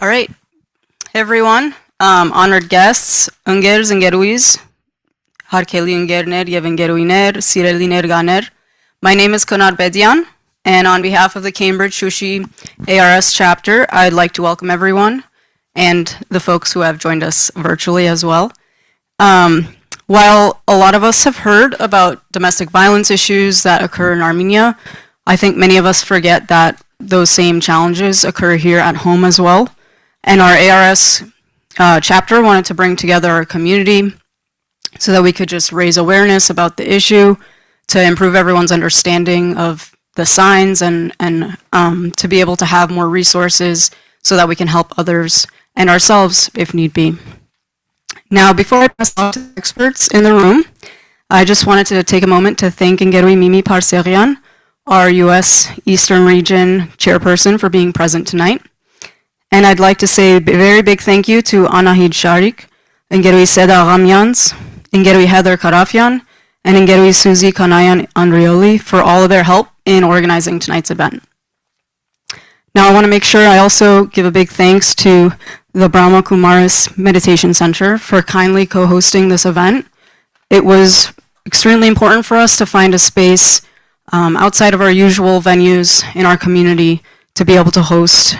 All right. Hey, everyone. Honored guests, Ungers and Geruis, Harkeli Ungerner, Yevengeruiner, Sireliner Ganer. My name is Konar Bedian, and on behalf of the Cambridge Shushi ARS chapter, I'd like to welcome everyone and the folks who have joined us virtually as well. While a lot of us have heard about domestic violence issues that occur in Armenia, I think many of us forget that those same challenges occur here at home as well. And our ARS chapter wanted to bring together our community so that we could just raise awareness about the issue, to improve everyone's understanding of the signs, and to be able to have more resources so that we can help others and ourselves if need be. Now, before I pass on to the experts in the room, I just wanted to take a moment to thank Ngerui Mimi Parserian, our U.S. Eastern Region chairperson, for being present tonight. And I'd like to say a very big thank you to Anahid Sharik, Ngerui Seda Ramyans, Ngerui Heather Karafian, and Ngerui Suzy Kanayan Andrioli for all of their help in organizing tonight's event. Now, I want to make sure I also give a big thanks to the Brahma Kumaris Meditation Center for kindly co-hosting this event. It was extremely important for us to find a space outside of our usual venues in our community to be able to host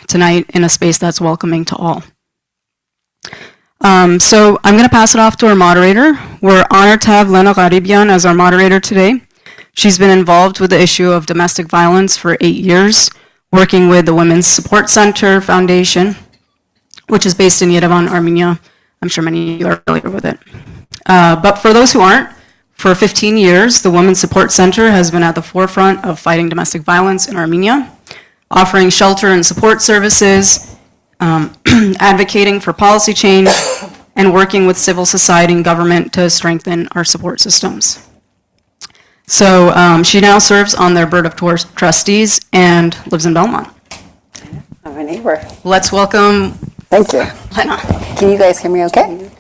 tonight in a space that's welcoming to all. So I'm going to pass it off to our moderator. We're honored to have Lenna Garibian as our moderator today. She's been involved with the issue of domestic violence for 8 years, working with the Women's Support Center Foundation, which is based in Yerevan, Armenia. I'm sure many of you are familiar with it. But for those who aren't, for 15 years, the Women's Support Center has been at the forefront of fighting domestic violence in Armenia, offering shelter and support services, advocating for policy change, and working with civil society and government to strengthen our support systems. So she now serves on their Board of Trustees and lives in Belmont. I'm a neighbor. Let's welcome. Thank you. Lenna. Can you guys hear me okay?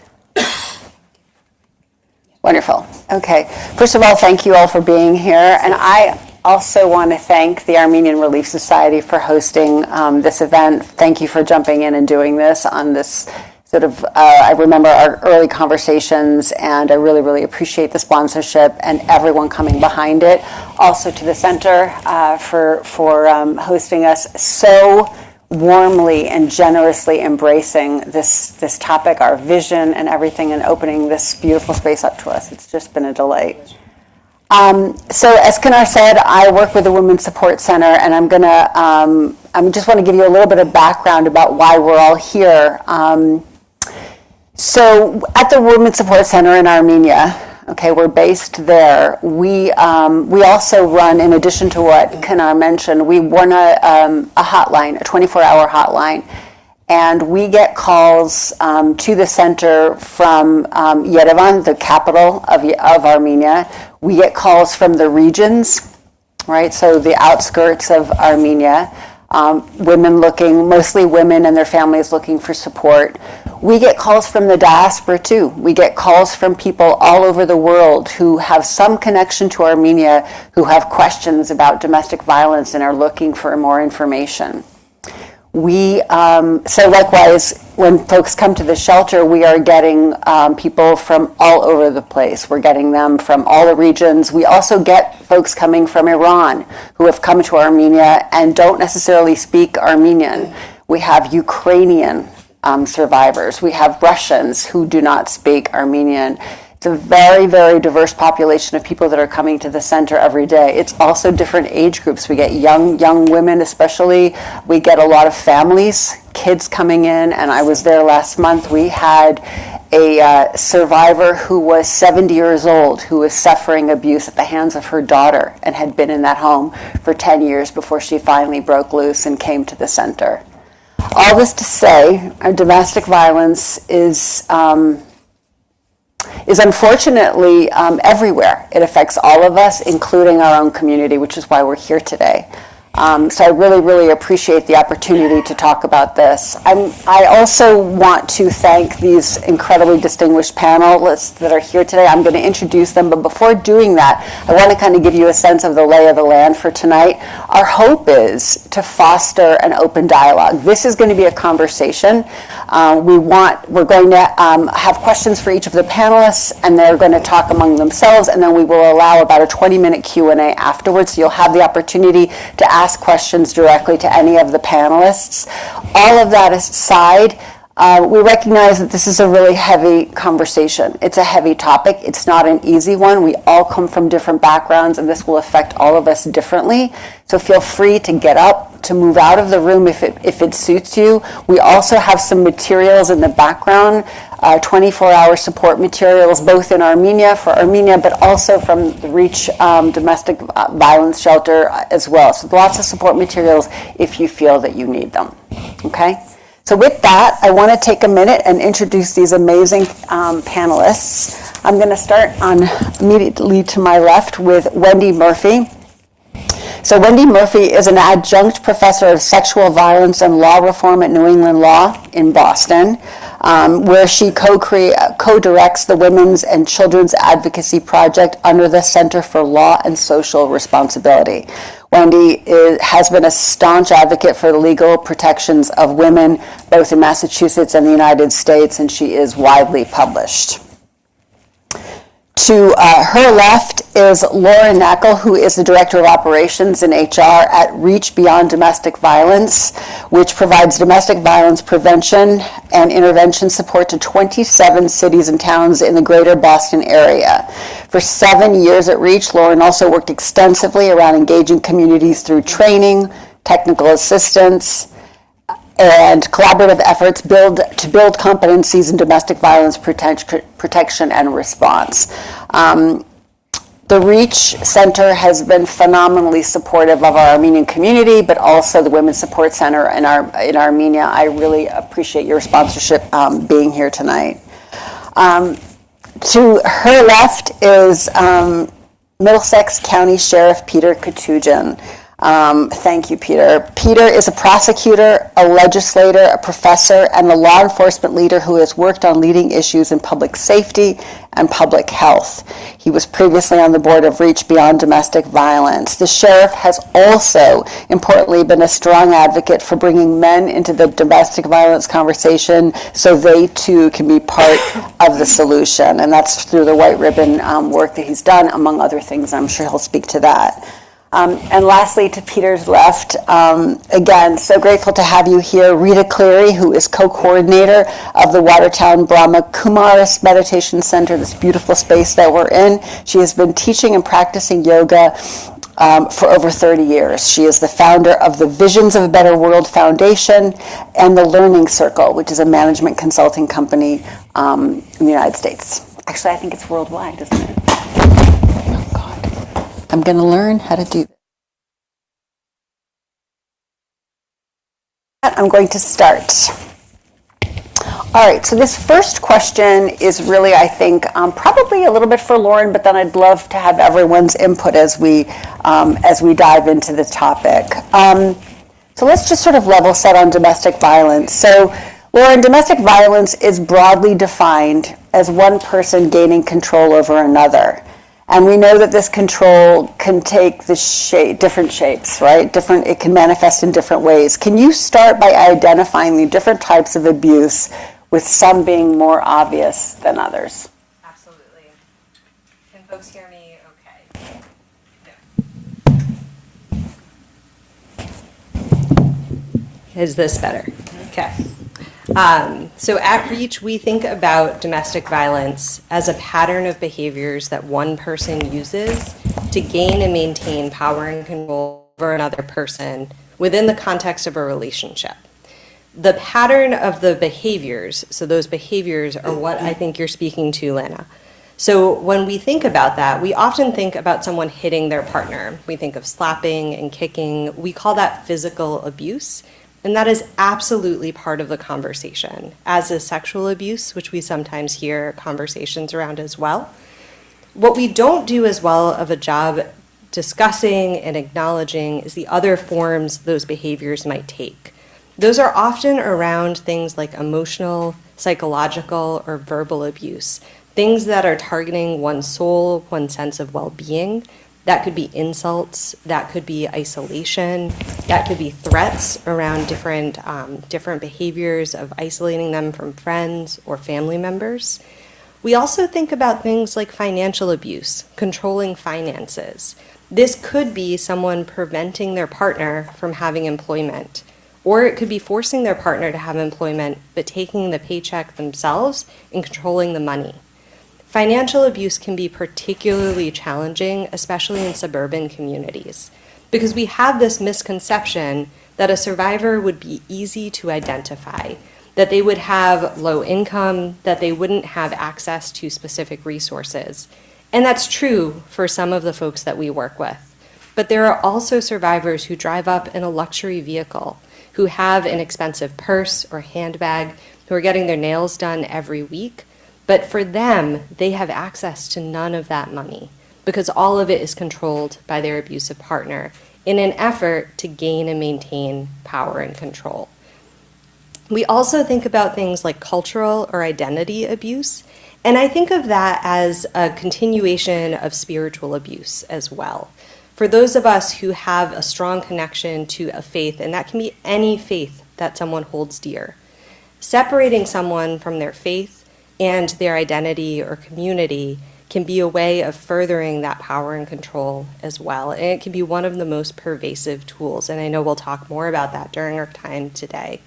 Wonderful. Okay. First of all, thank you all for being here. And I also want to thank the Armenian Relief Society for hosting this event. Thank you for jumping in and doing this on this sort of, I remember our early conversations, and I really, really appreciate the sponsorship and everyone coming behind it. Also to the center for hosting us so warmly and generously embracing this topic, our vision and everything, and opening this beautiful space up to us. It's just been a delight. So as Konar said, I work with the Women's Support Center, and I just want to give you a little bit of background about why we're all here. So at the Women's Support Center in Armenia, okay, we're based there. We also run, in addition to what Konar mentioned, we run a hotline, a 24-hour hotline, and we get calls to the center from Yerevan, the capital of Armenia. We get calls from the regions, right? So the outskirts of Armenia, mostly women and their families looking for support. We get calls from the diaspora too. We get calls from people all over the world who have some connection to Armenia, who have questions about domestic violence and are looking for more information. So likewise, when folks come to the shelter, we are getting people from all over the place. We're getting them from all the regions. We also get folks coming from Iran who have come to Armenia and don't necessarily speak Armenian. We have Ukrainian survivors. We have Russians who do not speak Armenian. It's a very, very diverse population of people that are coming to the center every day. It's also different age groups. We get young women especially. We get a lot of families, kids coming in, and I was there last month. We had a survivor who was 70 years old who was suffering abuse at the hands of her daughter and had been in that home for 10 years before she finally broke loose and came to the center. All this to say, our domestic violence is unfortunately everywhere. It affects all of us, including our own community, which is why we're here today. So I really, really appreciate the opportunity to talk about this. I also want to thank these incredibly distinguished panelists that are here today. I'm going to introduce them, but before doing that, I want to kind of give you a sense of the lay of the land for tonight. Our hope is to foster an open dialogue. This is going to be a conversation. We're going to have questions for each of the panelists, and they're going to talk among themselves, and then we will allow about a 20-minute Q&A afterwards, so you'll have the opportunity to ask questions directly to any of the panelists. All of that aside, we recognize that this is a really heavy conversation. It's a heavy topic. It's not an easy one. We all come from different backgrounds, and this will affect all of us differently. So feel free to get up, to move out of the room if it suits you. We also have some materials in the background, 24-hour support materials, both in Armenia, for Armenia, but also from the Reach Domestic Violence Shelter as well. So lots of support materials if you feel that you need them, okay? So with that, I want to take a minute and introduce these amazing panelists. I'm going to start immediately to my left with Wendy Murphy. So Wendy Murphy is an adjunct professor of sexual violence and law reform at New England Law in Boston, where she co-directs the Women's and Children's Advocacy Project under the Center for Law and Social Responsibility. Wendy has been a staunch advocate for the legal protections of women, both in Massachusetts and the United States, and she is widely published. To her left is Laura Nackel, who is the Director of Operations in HR at Reach Beyond Domestic Violence, which provides domestic violence prevention and intervention support to 27 cities and towns in the greater Boston area. For 7 years at Reach, Lauren also worked extensively around engaging communities through training, technical assistance, and collaborative efforts to build competencies in domestic violence protection and response. The Reach Center has been phenomenally supportive of our Armenian community, but also the Women's Support Center in Armenia. I really appreciate your sponsorship being here tonight. To her left is Middlesex County Sheriff Peter Koutoujian. Thank you, Peter. Peter is a prosecutor, a legislator, a professor, and a law enforcement leader who has worked on leading issues in public safety and public health. He was previously on the board of Reach Beyond Domestic Violence. The sheriff has also, importantly, been a strong advocate for bringing men into the domestic violence conversation so they too can be part of the solution. And that's through the White Ribbon work that he's done, among other things. I'm sure he'll speak to that. And lastly, to Peter's left, again, so grateful to have you here, Rita Cleary, who is co-coordinator of the Watertown Brahma Kumaris Meditation Center, this beautiful space that we're in. She has been teaching and practicing yoga for over 30 years. She is the founder of the Visions of a Better World Foundation and the Learning Circle, which is a management consulting company in the United States. Actually, I think it's worldwide, isn't it? Oh, God. I'm going to learn how to do this. I'm going to start. All right, so this first question is really, I think, probably a little bit for Lauren, but then I'd love to have everyone's input as we dive into the topic. So let's just sort of level set on domestic violence. So, Lauren, domestic violence is broadly defined as one person gaining control over another. And we know that this control can take different shapes, right? It can manifest in different ways. Can you start by identifying the different types of abuse, with some being more obvious than others? Absolutely. Can folks hear me okay? Yeah. Is this better? Okay. So at Reach, we think about domestic violence as a pattern of behaviors that one person uses to gain and maintain power and control over another person within the context of a relationship. The pattern of the behaviors, so those behaviors are what I think you're speaking to, Lenna. So when we think about that, we often think about someone hitting their partner. We think of slapping and kicking. We call that physical abuse. And that is absolutely part of the conversation, as is sexual abuse, which we sometimes hear conversations around as well. What we don't do as well of a job discussing and acknowledging is the other forms those behaviors might take. Those are often around things like emotional, psychological, or verbal abuse, things that are targeting one's soul, one's sense of well-being. That could be insults, that could be isolation, that could be threats around different behaviors of isolating them from friends or family members. We also think about things like financial abuse, controlling finances. This could be someone preventing their partner from having employment, or it could be forcing their partner to have employment but taking the paycheck themselves and controlling the money. Financial abuse can be particularly challenging, especially in suburban communities, because we have this misconception that a survivor would be easy to identify, that they would have low income, that they wouldn't have access to specific resources. And that's true for some of the folks that we work with. But there are also survivors who drive up in a luxury vehicle, who have an expensive purse or handbag, who are getting their nails done every week. But for them, they have access to none of that money because all of it is controlled by their abusive partner in an effort to gain and maintain power and control. We also think about things like cultural or identity abuse, and I think of that as a continuation of spiritual abuse as well. For those of us who have a strong connection to a faith, and that can be any faith that someone holds dear, separating someone from their faith and their identity or community can be a way of furthering that power and control as well. And it can be one of the most pervasive tools, and I know we'll talk more about that during our time today.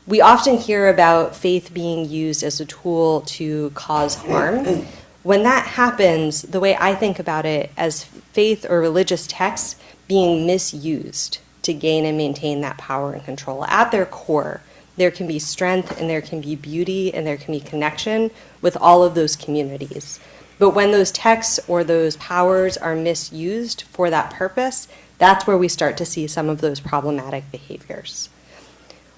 We often hear about faith being used as a tool to cause harm. When that happens, the way I think about it as faith or religious texts being misused to gain and maintain that power and control. At their core, there can be strength and there can be beauty and there can be connection with all of those communities. But when those texts or those powers are misused for that purpose, that's where we start to see some of those problematic behaviors.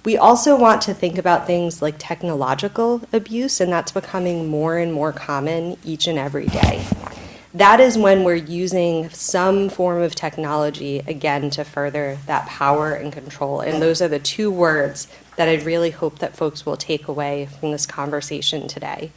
We also want to think about things like technological abuse, and that's becoming more and more common each and every day. That is when we're using some form of technology, again, to further that power and control. And those are the two words that I really hope that folks will take away from this conversation today.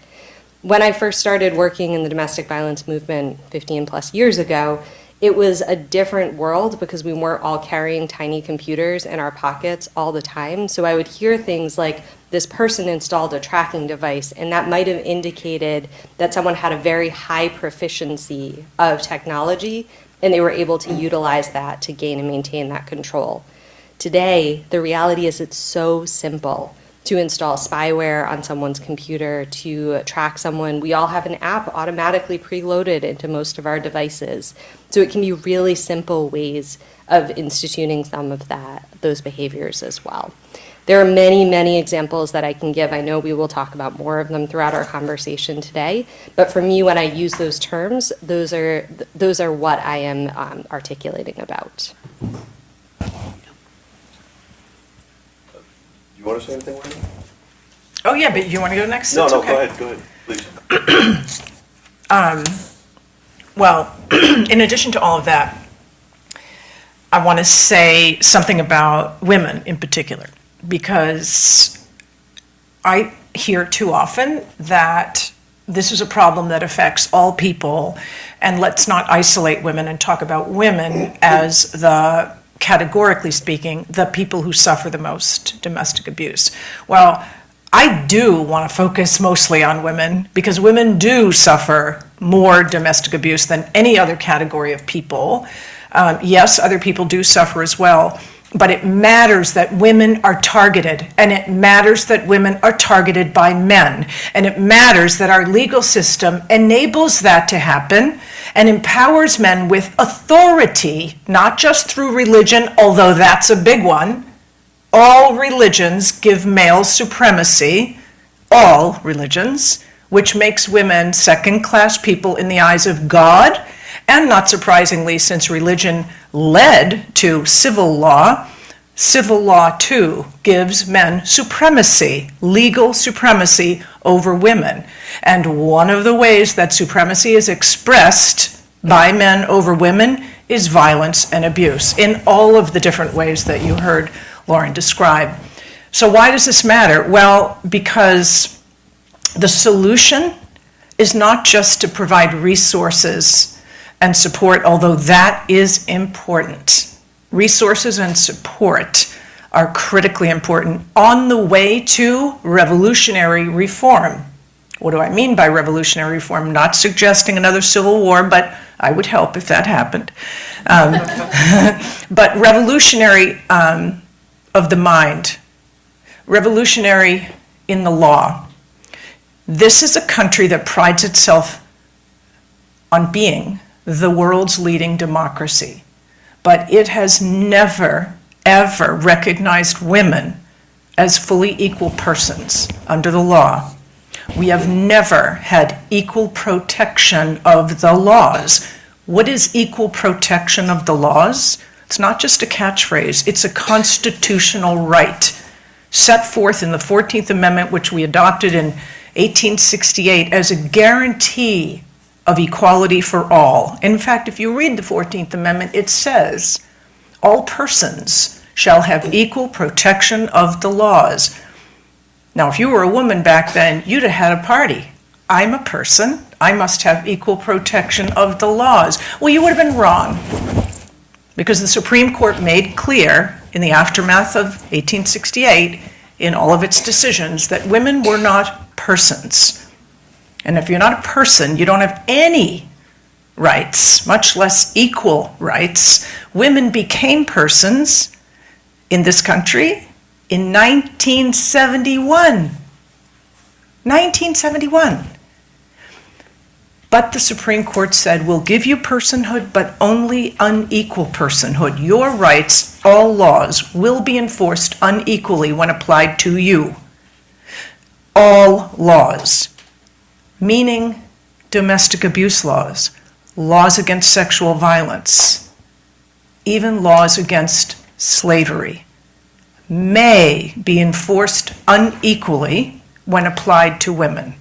When I first started working in the domestic violence movement 15 plus years ago, it was a different world because we weren't all carrying tiny computers in our pockets all the time. So I would hear things like, this person installed a tracking device, and that might have indicated that someone had a very high proficiency of technology, and they were able to utilize that to gain and maintain that control. Today, the reality is it's so simple to install spyware on someone's computer, to track someone. We all have an app automatically preloaded into most of our devices. So it can be really simple ways of instituting some of those behaviors as well. There are many, many examples that I can give. I know we will talk about more of them throughout our conversation today. But for me, when I use those terms, those are what I am articulating about. You want to say anything, Wendy? Oh, yeah, but you want to go next? No, It's no, okay. go ahead, please. Well, in addition to all of that, I want to say something about women in particular, because I hear too often that this is a problem that affects all people, and let's not isolate women and talk about women as categorically speaking, the people who suffer the most domestic abuse. Well, I do want to focus mostly on women because women do suffer more domestic abuse than any other category of people. Yes, other people do suffer as well, but it matters that women are targeted, and it matters that women are targeted by men, and it matters that our legal system enables that to happen and empowers men with authority, not just through religion, although that's a big one. All religions give male supremacy, all religions, which makes women second-class people in the eyes of God. And not surprisingly, since religion led to civil law too gives men supremacy, legal supremacy over women. And one of the ways that supremacy is expressed by men over women is violence and abuse in all of the different ways that you heard Lauren describe. So why does this matter? Well, because the solution is not just to provide resources and support, although that is important. Resources and support are critically important on the way to revolutionary reform. What do I mean by revolutionary reform? Not suggesting another civil war, but I would help if that happened. But revolutionary of the mind, revolutionary in the law. This is a country that prides itself on being the world's leading democracy, but it has never, ever recognized women as fully equal persons under the law. We have never had equal protection of the laws. What is equal protection of the laws? It's not just a catchphrase, it's a constitutional right set forth in the 14th Amendment, which we adopted in 1868 as a guarantee of equality for all. In fact, if you read the 14th Amendment, it says, all persons shall have equal protection of the laws. Now, if you were a woman back then, you'd have had a party. I'm a person, I must have equal protection of the laws. Well, you would have been wrong, because the Supreme Court made clear in the aftermath of 1868, in all of its decisions, that women were not persons. And if you're not a person, you don't have any rights, much less equal rights. Women became persons in this country in 1971. 1971. But the Supreme Court said, we'll give you personhood, but only unequal personhood. Your rights, all laws, will be enforced unequally when applied to you. All laws, meaning domestic abuse laws, laws against sexual violence, even laws against slavery, may be enforced unequally when applied to women.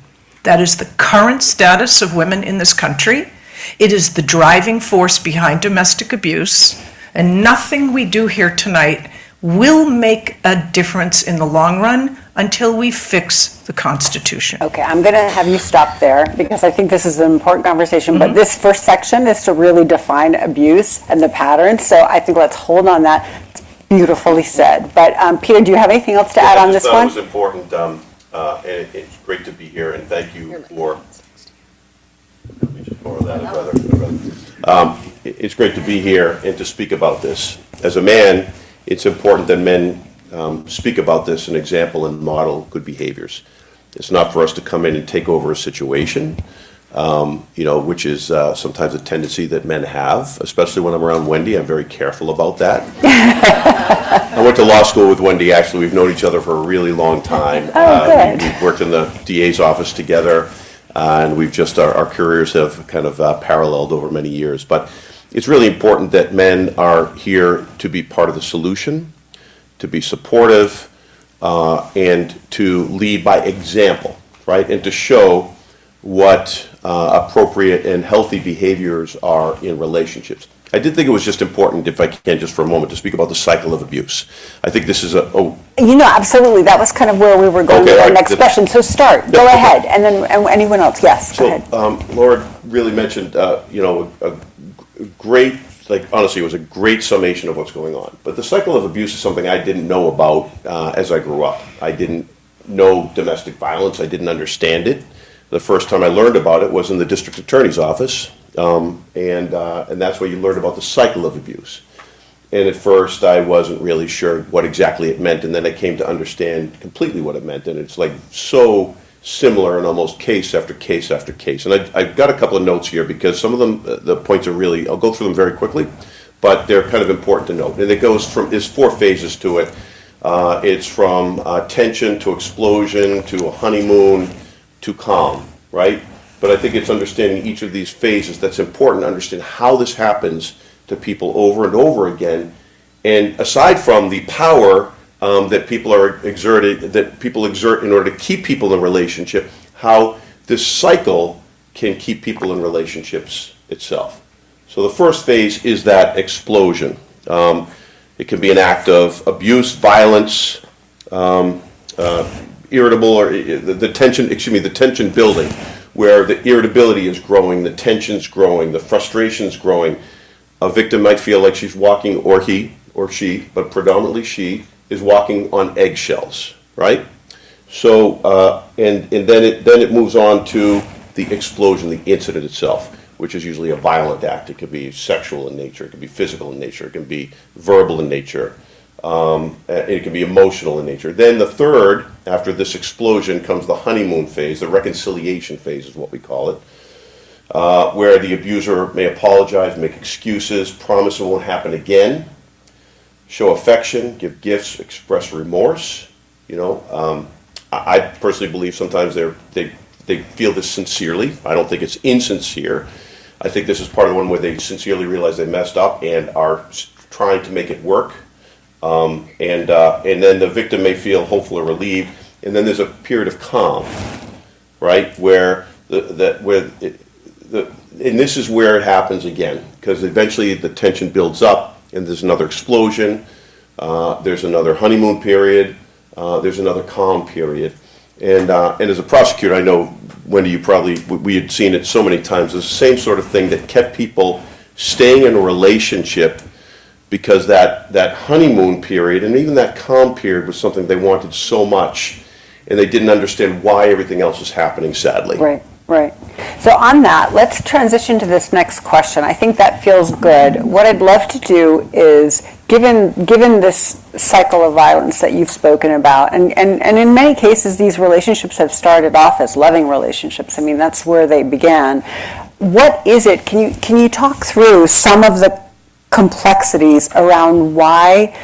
That is the current status of women in this country. It is the driving force behind domestic abuse, and nothing we do here tonight will make a difference in the long run until we fix the Constitution. Okay, I'm going to have you stop there because I think this is an important conversation, but this first section is to really define abuse and the patterns, so I think let's hold on that. It's beautifully said. But Peter, do you have anything else to add on this one? I just thought it was important, and it's great to be here, and thank you for... Let me just borrow that, it's great to be here and to speak about this. As a man, it's important that men speak about this and example and model good behaviors. It's not for us to come in and take over a situation, which is sometimes a tendency that men have, especially when I'm around Wendy. I'm very careful about that. I went to law school with Wendy, actually. We've known each other for a really long time. Good. We've worked in the DA's office together, and we've just, our careers have kind of paralleled over many years. But it's really important that men are here to be part of the solution, to be supportive, and to lead by example, right? And to show what appropriate and healthy behaviors are in relationships. I did think it was just important, if I can, just for a moment, to speak about the cycle of abuse. I think this is Absolutely. That was kind of where we were going with our next question. So start. Go ahead. And then anyone else. Yes, go ahead. Laura really mentioned, a great, honestly, it was a great summation of what's going on. But the cycle of abuse is something I didn't know about as I grew up. I didn't know domestic violence. I didn't understand it. The first time I learned about it was in the district attorney's office, and that's where you learn about the cycle of abuse. And at first, I wasn't really sure what exactly it meant, and then I came to understand completely what it meant, and it's so similar in almost case after case after case. And I've got a couple of notes here because some of them, the points are really, I'll go through them very quickly, but they're kind of important to note. And it goes there's 4 phases to it. It's from tension to explosion to a honeymoon to calm, right? But I think it's understanding each of these phases that's important to understand how this happens to people over and over again. And aside from the power that people exert in order to keep people in a relationship, how this cycle can keep people in relationships itself. So the first phase is that explosion. It can be an act of abuse, violence, irritable, or the tension building, where the irritability is growing, the tension's growing, the frustration's growing. A victim might feel like she's walking, or he or she, but predominantly she, is walking on eggshells, right? So, and then it moves on to the explosion, the incident itself, which is usually a violent act. It could be sexual in nature, it could be physical in nature, it can be verbal in nature, it can be emotional in nature. Then the third, after this explosion, comes the honeymoon phase, the reconciliation phase is what we call it, where the abuser may apologize, make excuses, promise it won't happen again, show affection, give gifts, express remorse. You know, I personally believe sometimes they feel this sincerely. I don't think it's insincere. I think this is part of the one where they sincerely realize they messed up and are trying to make it work. And then the victim may feel hopeful or relieved. And then there's a period of calm, right, where and this is where it happens again, because eventually the tension builds up, and there's another explosion. There's another honeymoon period. There's another calm period. And as a prosecutor, I know, Wendy, we had seen it so many times. It's the same sort of thing that kept people staying in a relationship, because that honeymoon period and even that calm period was something they wanted so much, and they didn't understand why everything else was happening, sadly. Right, right. So on that, let's transition to this next question. I think that feels good. What I'd love to do is, given this cycle of violence that you've spoken about, and in many cases these relationships have started off as loving relationships. I mean, that's where they began. What is it? Can you talk through some of the complexities around why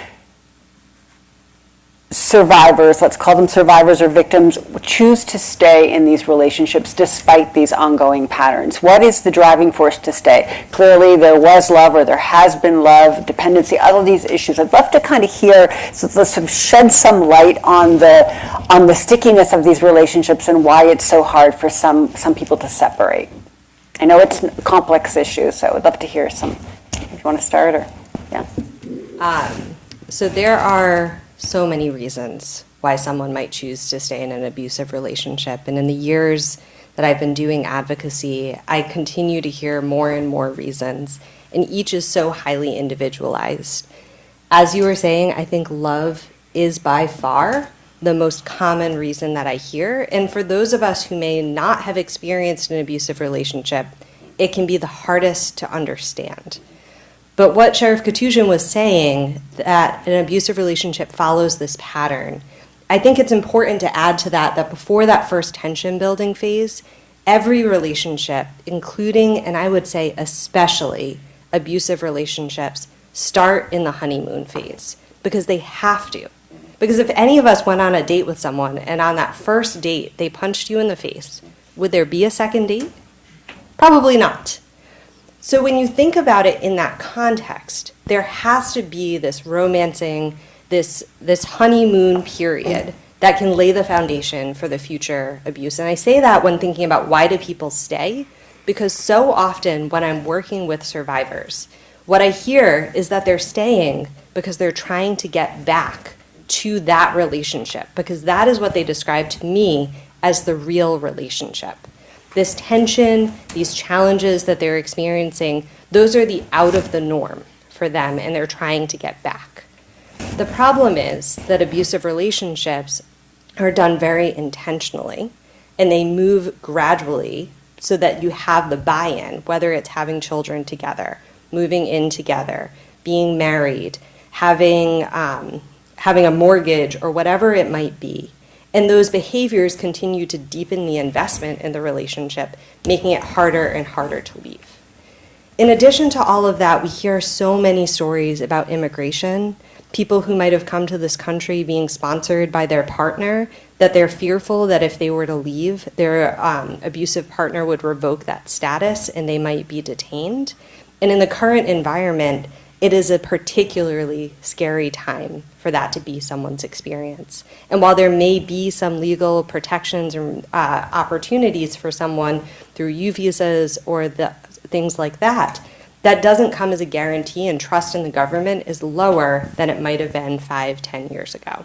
survivors, let's call them survivors or victims, choose to stay in these relationships despite these ongoing patterns? What is the driving force to stay? Clearly there was love, or there has been love, dependency, all of these issues. I'd love to kind of hear, so let's sort of shed some light on the stickiness of these relationships and why it's so hard for some people to separate. I know it's a complex issue, so I would love to hear some, if you want to start, or, yeah. So there are so many reasons why someone might choose to stay in an abusive relationship. And in the years that I've been doing advocacy, I continue to hear more and more reasons, and each is so highly individualized. As you were saying, I think love is by far the most common reason that I hear. And for those of us who may not have experienced an abusive relationship, it can be the hardest to understand. But what Sheriff Koutoujian was saying, that an abusive relationship follows this pattern, I think it's important to add to that before that first tension building phase, every relationship, including, and I would say especially, abusive relationships, start in the honeymoon phase, because they have to. Because if any of us went on a date with someone and on that first date they punched you in the face, would there be a second date? Probably not. So when you think about it in that context, there has to be this romancing, this honeymoon period that can lay the foundation for the future abuse. And I say that when thinking about why do people stay, because so often when I'm working with survivors, what I hear is that they're staying because they're trying to get back to that relationship, because that is what they describe to me as the real relationship. This tension, these challenges that they're experiencing, those are the out of the norm for them, and they're trying to get back. The problem is that abusive relationships are done very intentionally, and they move gradually so that you have the buy-in, whether it's having children together, moving in together, being married, having a mortgage, or whatever it might be. And those behaviors continue to deepen the investment in the relationship, making it harder and harder to leave. In addition to all of that, we hear so many stories about immigration, people who might have come to this country being sponsored by their partner, that they're fearful that if they were to leave, their abusive partner would revoke that status and they might be detained. And in the current environment, it is a particularly scary time for that to be someone's experience. And while there may be some legal protections or opportunities for someone through U visas or things like that, That doesn't come as a guarantee, and trust in the government is lower than it might have been 5-10 years ago.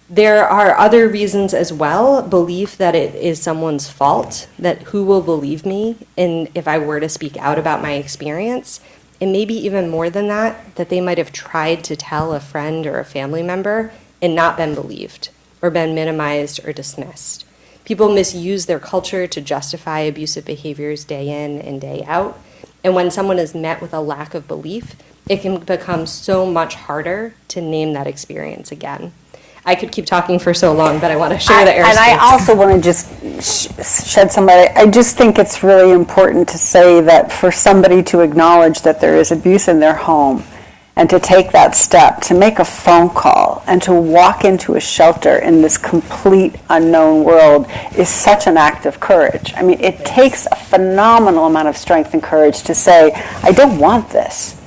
There are other reasons as well, belief that it is someone's fault, that who will believe me and if I were to speak out about my experience, and maybe even more than that, that they might have tried to tell a friend or a family member and not been believed or been minimized or dismissed. People misuse their culture to justify abusive behaviors day in and day out, and when someone is met with a lack of belief, it can become so much harder to name that experience again. I could keep talking for so long, but I want to share the airspace. And I also want to just shed some light. I just think it's really important to say that for somebody to acknowledge that there is abuse in their home and to take that step, to make a phone call and to walk into a shelter in this complete unknown world is such an act of courage. I mean, it takes a phenomenal amount of strength and courage to say, I don't want this.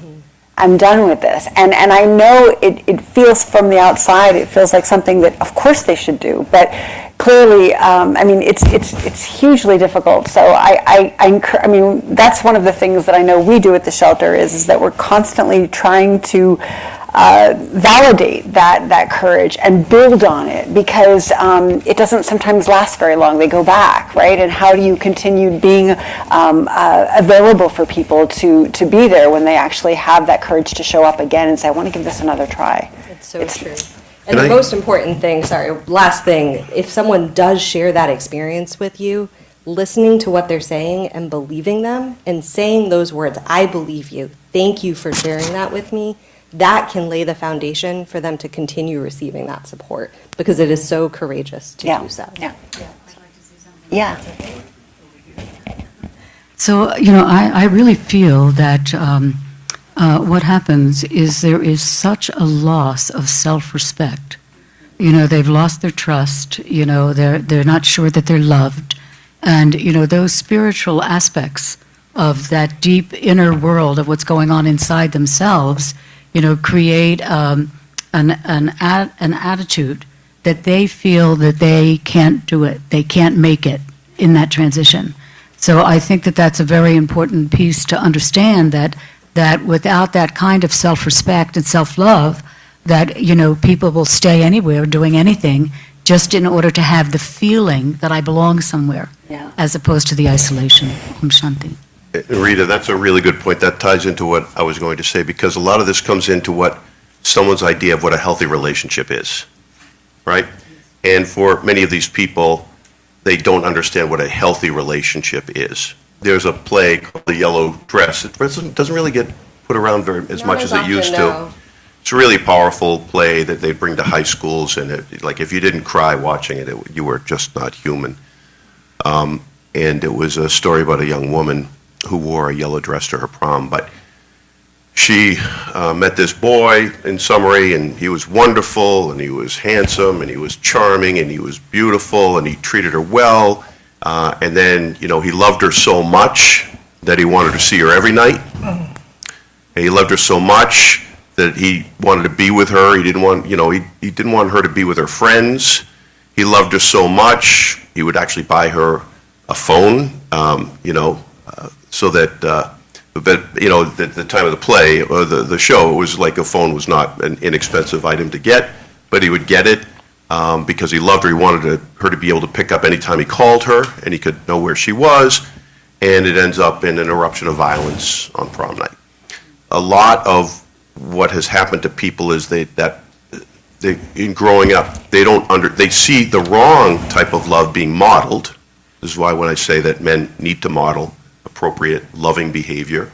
I'm done with this. And I know it feels from the outside, it feels like something that of course they should do, but clearly, I mean, it's hugely difficult. So I mean, that's one of the things that I know we do at the shelter is that we're constantly trying to validate that courage and build on it, because it doesn't sometimes last very long. They go back, right? And how do you continue being available for people to be there when they actually have that courage to show up again and say, I want to give this another try? It's so true. And the most important thing, last thing, if someone does share that experience with you, listening to what they're saying and believing them and saying those words, I believe you, thank you for sharing that with me, that can lay the foundation for them to continue receiving that support, because it is so courageous to do so. Yeah. So, I really feel that what happens is there is such a loss of self-respect. They've lost their trust, they're not sure that they're loved. And, those spiritual aspects of that deep inner world of what's going on inside themselves, create an attitude that they feel that they can't do it, they can't make it in that transition. So I think that that's a very important piece to understand, that without that kind of self-respect and self-love, that, people will stay anywhere doing anything just in order to have the feeling that I belong somewhere, as opposed to the isolation. Om Shanti. Rita, that's a really good point. That ties into what I was going to say, because a lot of this comes into what someone's idea of what a healthy relationship is, right? And for many of these people, they don't understand what a healthy relationship is. There's a play called The Yellow Dress. It doesn't really get put around as much as it used to. It's a really powerful play that they bring to high schools, and if you didn't cry watching it, you were just not human. And it was a story about a young woman who wore a yellow dress to her prom, but she met this boy, in summary, and he was wonderful, and he was handsome, and he was charming, and he was beautiful, and he treated her well, and then, he loved her so much that he wanted to see her every night, and he loved her so much that he wanted to be with her. He didn't want, he didn't want her to be with her friends. He loved her so much, he would actually buy her a phone, so that, but, at the time of the play, or the show, it was like a phone was not an inexpensive item to get, but he would get it because he loved her. He wanted her to be able to pick up anytime he called her, and he could know where she was, and it ends up in an eruption of violence on prom night. A lot of what has happened to people is that in growing up, they see the wrong type of love being modeled. This is why when I say that men need to model appropriate, loving behavior,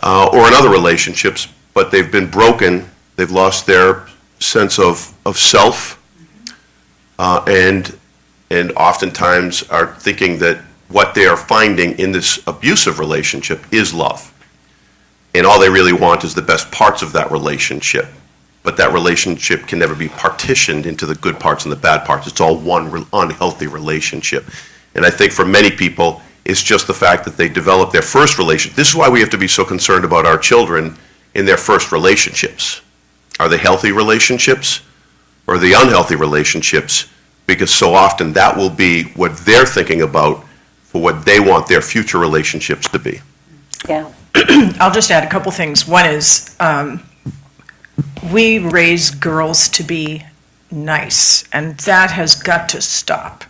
or in other relationships, but they've been broken, they've lost their sense of self, and oftentimes are thinking that what they are finding in this abusive relationship is love. And all they really want is the best parts of that relationship. But that relationship can never be partitioned into the good parts and the bad parts. It's all one unhealthy relationship. And I think for many people, it's just the fact that they develop their first relationship. This is why we have to be so concerned about our children in their first relationships. Are they healthy relationships, or are they unhealthy relationships? Because so often that will be what they're thinking about for what they want their future relationships to be. Yeah. I'll just add a couple things. One is we raise girls to be nice, and that has got to stop.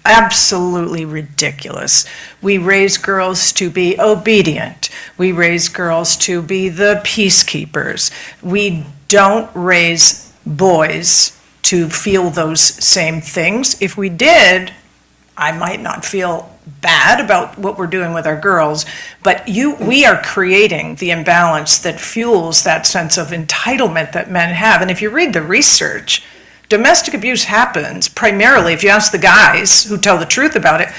Absolutely ridiculous. We raise girls to be obedient. We raise girls to be the peacekeepers. We don't raise boys to feel those same things. If we did, I might not feel bad about what we're doing with our girls, but we are creating the imbalance that fuels that sense of entitlement that men have. And if you read the research, domestic abuse happens primarily, if you ask the guys who tell the truth about it,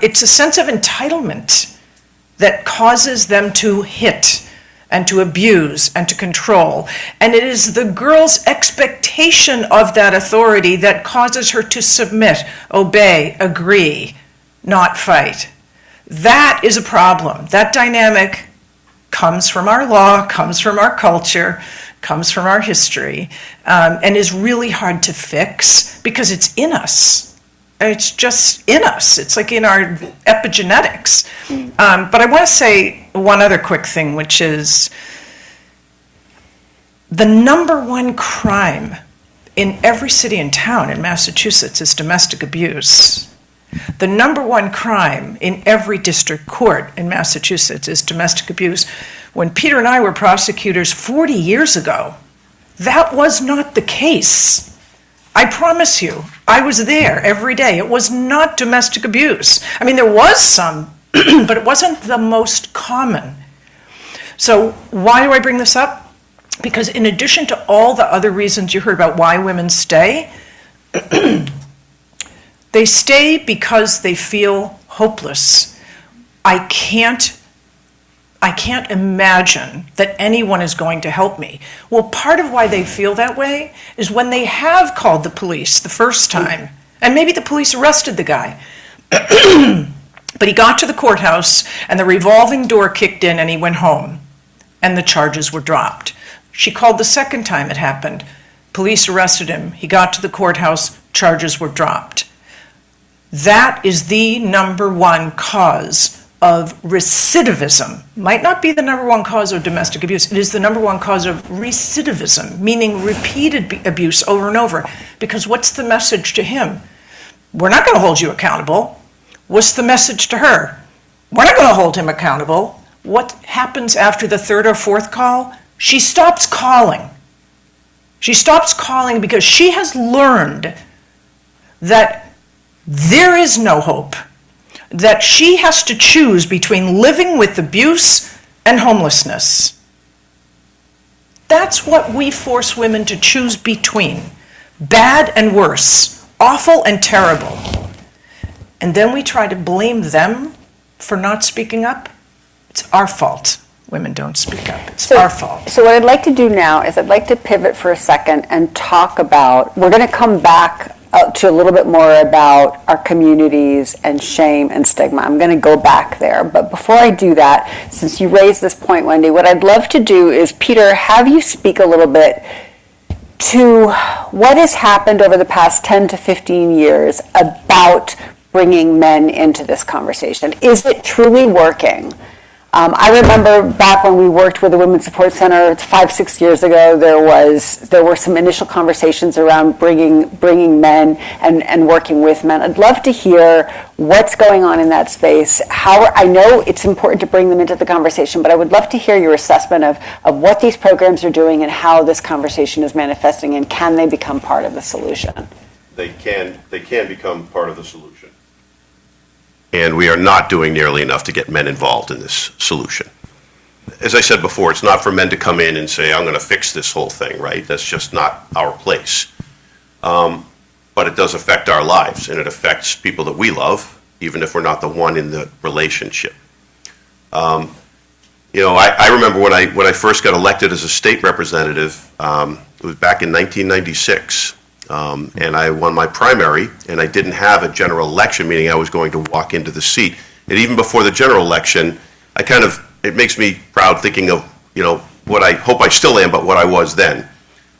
it's a sense of entitlement that causes them to hit and to abuse and to control. And it is the girl's expectation of that authority that causes her to submit, obey, agree, not fight. That is a problem. That dynamic comes from our law, comes from our culture, comes from our history, and is really hard to fix because it's in us. It's just in us. It's like in our epigenetics. But I want to say one other quick thing, which is the number one crime in every city and town in Massachusetts is domestic abuse. The number one crime in every district court in Massachusetts is domestic abuse. When Peter and I were prosecutors 40 years ago, that was not the case. I promise you, I was there every day. It was not domestic abuse. I mean, there was some, but it wasn't the most common. So why do I bring this up? Because in addition to all the other reasons you heard about why women stay, they stay because they feel hopeless. I can't imagine that anyone is going to help me. Well, part of why they feel that way is when they have called the police the first time, and maybe the police arrested the guy, but he got to the courthouse and the revolving door kicked in and he went home and the charges were dropped. She called the second time it happened. Police arrested him. He got to the courthouse, charges were dropped. That is the number one cause of recidivism. Might not be the number one cause of domestic abuse. It is the number one cause of recidivism, meaning repeated abuse over and over. Because what's the message to him? We're not going to hold you accountable. What's the message to her? We're not going to hold him accountable. What happens after the third or fourth call? She stops calling. She stops calling because she has learned that there is no hope, that she has to choose between living with abuse and homelessness. That's what we force women to choose between, bad and worse, awful and terrible. And then we try to blame them for not speaking up. It's our fault. Women don't speak up. It's our fault. So what I'd like to do now is I'd like to pivot for a second and talk about, we're going to come back to a little bit more about our communities and shame and stigma. I'm going to go back there. But before I do that, since you raised this point, Wendy, what I'd love to do is, Peter, have you speak a little bit to what has happened over the past 10 to 15 years about bringing men into this conversation. Is it truly working? I remember back when we worked with the Women's Support Center 5-6 years ago, there were some initial conversations around bringing men and working with men. I'd love to hear what's going on in that space. I know it's important to bring them into the conversation, but I would love to hear your assessment of what these programs are doing and how this conversation is manifesting, and can they become part of the solution? They can become part of the solution. And we are not doing nearly enough to get men involved in this solution. As I said before, it's not for men to come in and say, I'm going to fix this whole thing, right? That's just not our place. But it does affect our lives, and it affects people that we love, even if we're not the one in the relationship. I remember when I first got elected as a state representative, it was back in 1996. And I won my primary, and I didn't have a general election, meaning I was going to walk into the seat. And even before the general election, it makes me proud thinking of, what I hope I still am, but what I was then.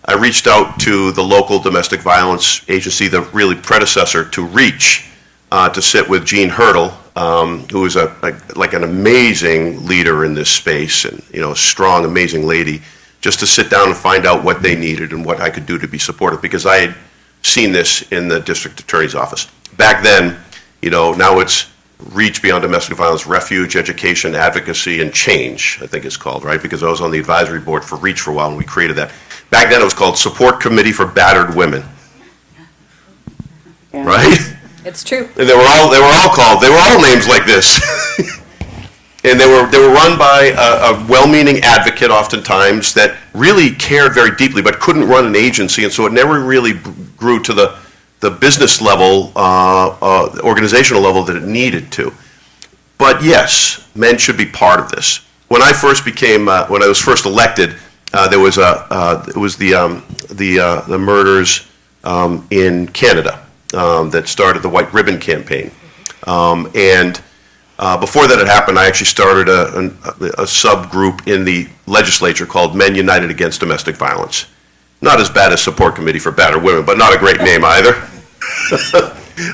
I reached out to the local domestic violence agency, the really predecessor to REACH, to sit with Jean Hurdle, who is like an amazing leader in this space, and a strong, amazing lady, just to sit down and find out what they needed and what I could do to be supportive, because I had seen this in the district attorney's office. Back then, now it's Reach Beyond Domestic Violence, Refuge, Education, Advocacy, and Change, I think it's called, right? Because I was on the advisory board for Reach for a while, and we created that. Back then, it was called Support Committee for Battered Women, Yeah. right? It's true. And they were all names like this. And they were run by a well-meaning advocate oftentimes that really cared very deeply, but couldn't run an agency, and so it never really grew to the business level, organizational level that it needed to. But yes, men should be part of this. When I was first elected, there was it was the murders in Canada that started the White Ribbon Campaign, and before that had happened, I actually started a subgroup in the legislature called Men United Against Domestic Violence. Not as bad as Support Committee for Battered Women, but not a great name either.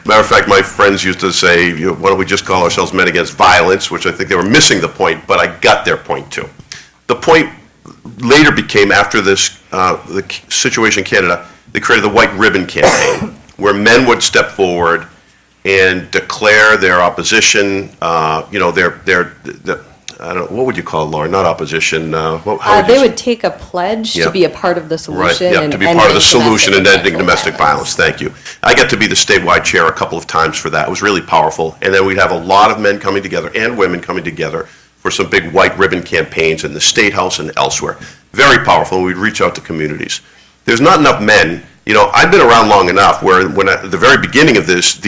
Matter of fact, my friends used to say, why don't we just call ourselves Men Against Violence, which I think they were missing the point, but I got their point too. The point later became, after this, the situation in Canada, they created the White Ribbon Campaign, where men would step forward and declare their opposition, I don't know, what would you call it, Lauren? Not opposition. They would take a pledge to be a part of the solution. Right, yeah, to be part of the solution and ending domestic violence. Thank you. I got to be the statewide chair a couple of times for that. It was really powerful. And then we'd have a lot of men coming together and women coming together for some big white ribbon campaigns in the State House and elsewhere. Very powerful, and we'd reach out to communities. There's not enough men. I've been around long enough where at the very beginning of this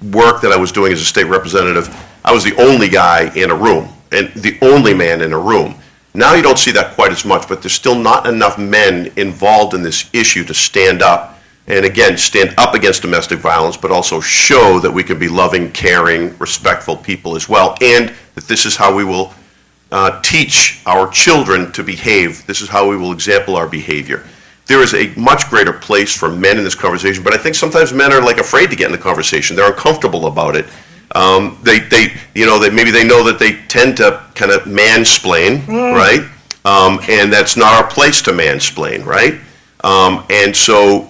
work that I was doing as a state representative, I was the only guy in a room and the only man in a room. Now you don't see that quite as much, but there's still not enough men involved in this issue to stand up, and again, stand up against domestic violence, but also show that we can be loving, caring, respectful people as well, and that this is how we will teach our children to behave. This is how we will example our behavior. There is a much greater place for men in this conversation, but I think sometimes men are afraid to get in the conversation. They're uncomfortable about it. Maybe they know that they tend to kind of mansplain, right? And that's not our place to mansplain, right? And so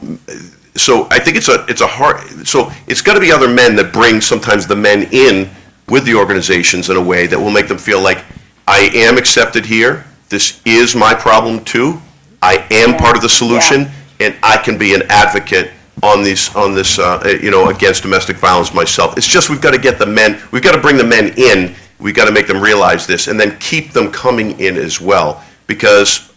I think it's a hard. So it's got to be other men that bring sometimes the men in with the organizations in a way that will make them feel like I am accepted here. This is my problem too. I am part of the solution, and I can be an advocate on this, against domestic violence myself. It's just we've got to get the men, we've got to bring the men in, we've got to make them realize this, and then keep them coming in as well, because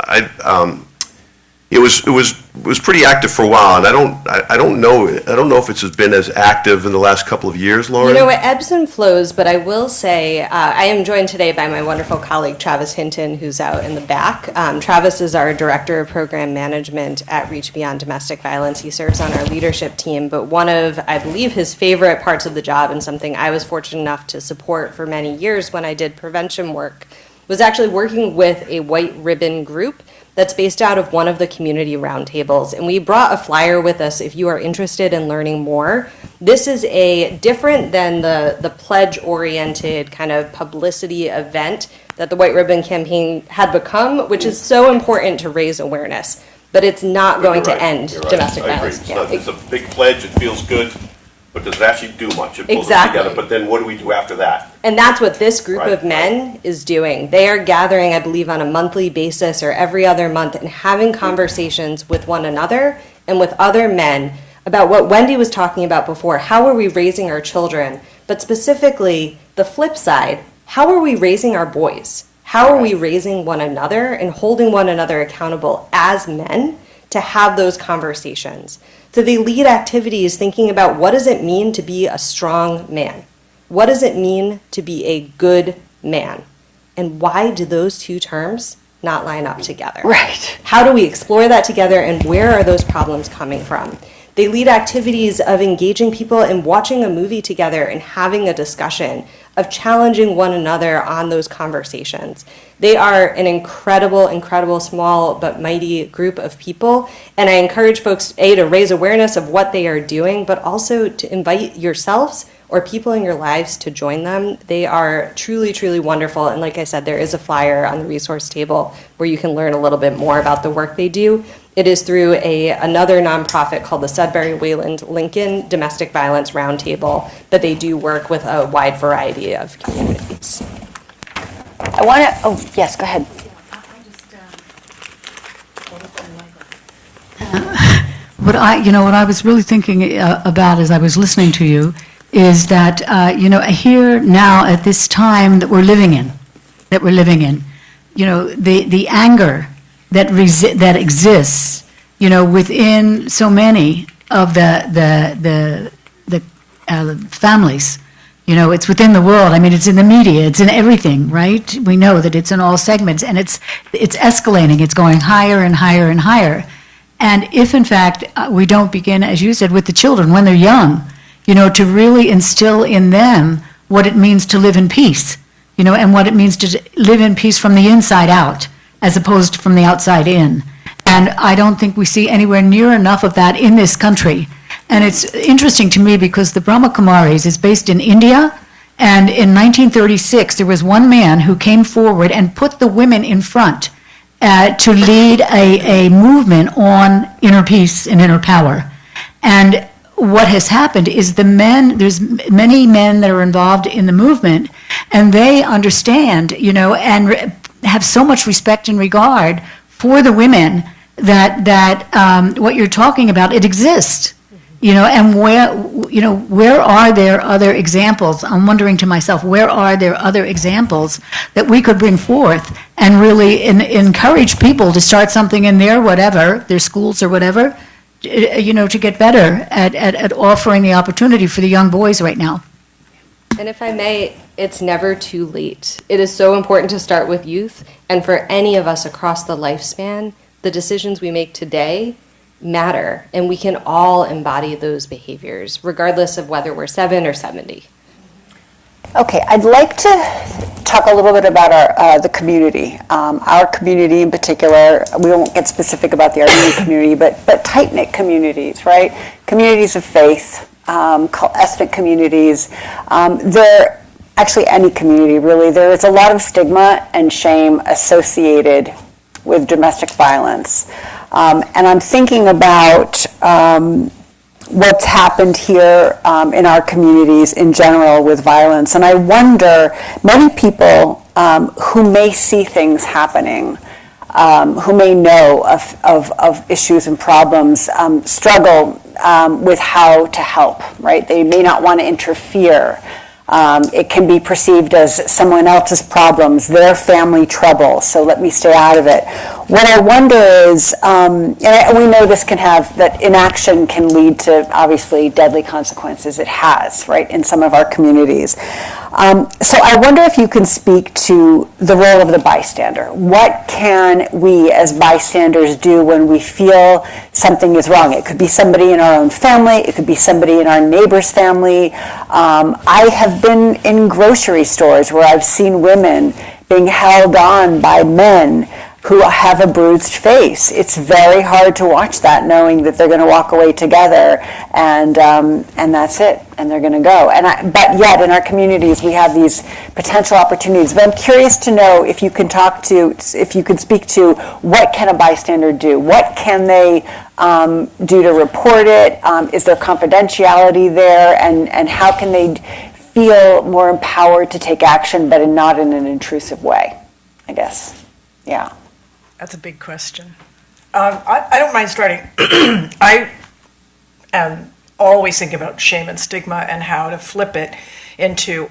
it was pretty active for a while, and I don't know if it's been as active in the last couple of years, Lauren. It ebbs and flows, but I will say I am joined today by my wonderful colleague Travis Hinton, who's out in the back. Travis is our Director of Program Management at Reach Beyond Domestic Violence. He serves on our leadership team, but one of, I believe, his favorite parts of the job, and something I was fortunate enough to support for many years when I did prevention work, was actually working with a white ribbon group that's based out of one of the community roundtables. And we brought a flyer with us if you are interested in learning more. This is a different than the pledge-oriented kind of publicity event that the White Ribbon Campaign had become, which is so important to raise awareness. But it's not going to end domestic violence. It's a big pledge, it feels good, but does it actually do much? It pulls us together, but then what do we do after that? And that's what this group of men is doing. They are gathering, I believe, on a monthly basis or every other month and having conversations with one another and with other men about what Wendy was talking about before. How are we raising our children? But specifically, the flip side, how are we raising our boys? How are we raising one another and holding one another accountable as men to have those conversations? So they lead activities thinking about what does it mean to be a strong man? What does it mean to be a good man? And why do those two terms not line up together? Right. How do we explore that together, and where are those problems coming from? They lead activities of engaging people in watching a movie together and having a discussion, of challenging one another on those conversations. They are an incredible, incredible, small but mighty group of people. And I encourage folks, A, to raise awareness of what they are doing, but also to invite yourselves or people in your lives to join them. They are truly, truly wonderful. And like I said, there is a flyer on the resource table where you can learn a little bit more about the work they do. It is through another nonprofit called the Sudbury Wayland Lincoln Domestic Violence Roundtable that they do work with a wide variety of communities. I want to, oh, yes, go ahead. What I was really thinking about as I was listening to you is that, here now at this time that we're living in, the anger that exists, within so many of the families. It's within the world. I mean, it's in the media. It's in everything, right? We know that it's in all segments, and it's escalating. It's going higher and higher and higher. And if, in fact, we don't begin, as you said, with the children when they're young, to really instill in them what it means to live in peace, and what it means to live in peace from the inside out, as opposed to from the outside in. And I don't think we see anywhere near enough of that in this country. And it's interesting to me because the Brahma Kumaris is based in India, and in 1936, there was one man who came forward and put the women in front to lead a movement on inner peace and inner power. And what has happened is there's many men that are involved in the movement, and they understand, and have so much respect and regard for the women that what you're talking about, it exists. And where are there other examples? I'm wondering to myself, where are there other examples that we could bring forth and really encourage people to start something in their schools or whatever, to get better at offering the opportunity for the young boys right now. And if I may, it's never too late. It is so important to start with youth, and for any of us across the lifespan, the decisions we make today matter, and we can all embody those behaviors, regardless of whether we're 7 or 70. Okay, I'd like to talk a little bit about the community. Our community in particular, we won't get specific about the Armenian community, but tight-knit communities, right? Communities of faith, ethnic communities. They're actually any community, really. There is a lot of stigma and shame associated with domestic violence. And I'm thinking about what's happened here in our communities in general with violence. And I wonder, many people who may see things happening, who may know of issues and problems, struggle with how to help, right? They may not want to interfere. It can be perceived as someone else's problems, their family trouble, so let me stay out of it. What I wonder is, we know this can have, that inaction can lead to obviously deadly consequences. It has, right, in some of our communities. So I wonder if you can speak to the role of the bystander. What can we as bystanders do when we feel something is wrong? It could be somebody in our own family. It could be somebody in our neighbor's family. I have been in grocery stores where I've seen women being held on by men who have a bruised face. It's very hard to watch that, knowing that they're going to walk away together, and that's it, and they're going to go. But yet, in our communities, we have these potential opportunities. But I'm curious to know if you can speak to what can a bystander do? What can they do to report it? Is there confidentiality there? And how can they feel more empowered to take action, but not in an intrusive way, I guess? Yeah. That's a big question. I don't mind starting. I am always thinking about shame and stigma and how to flip it into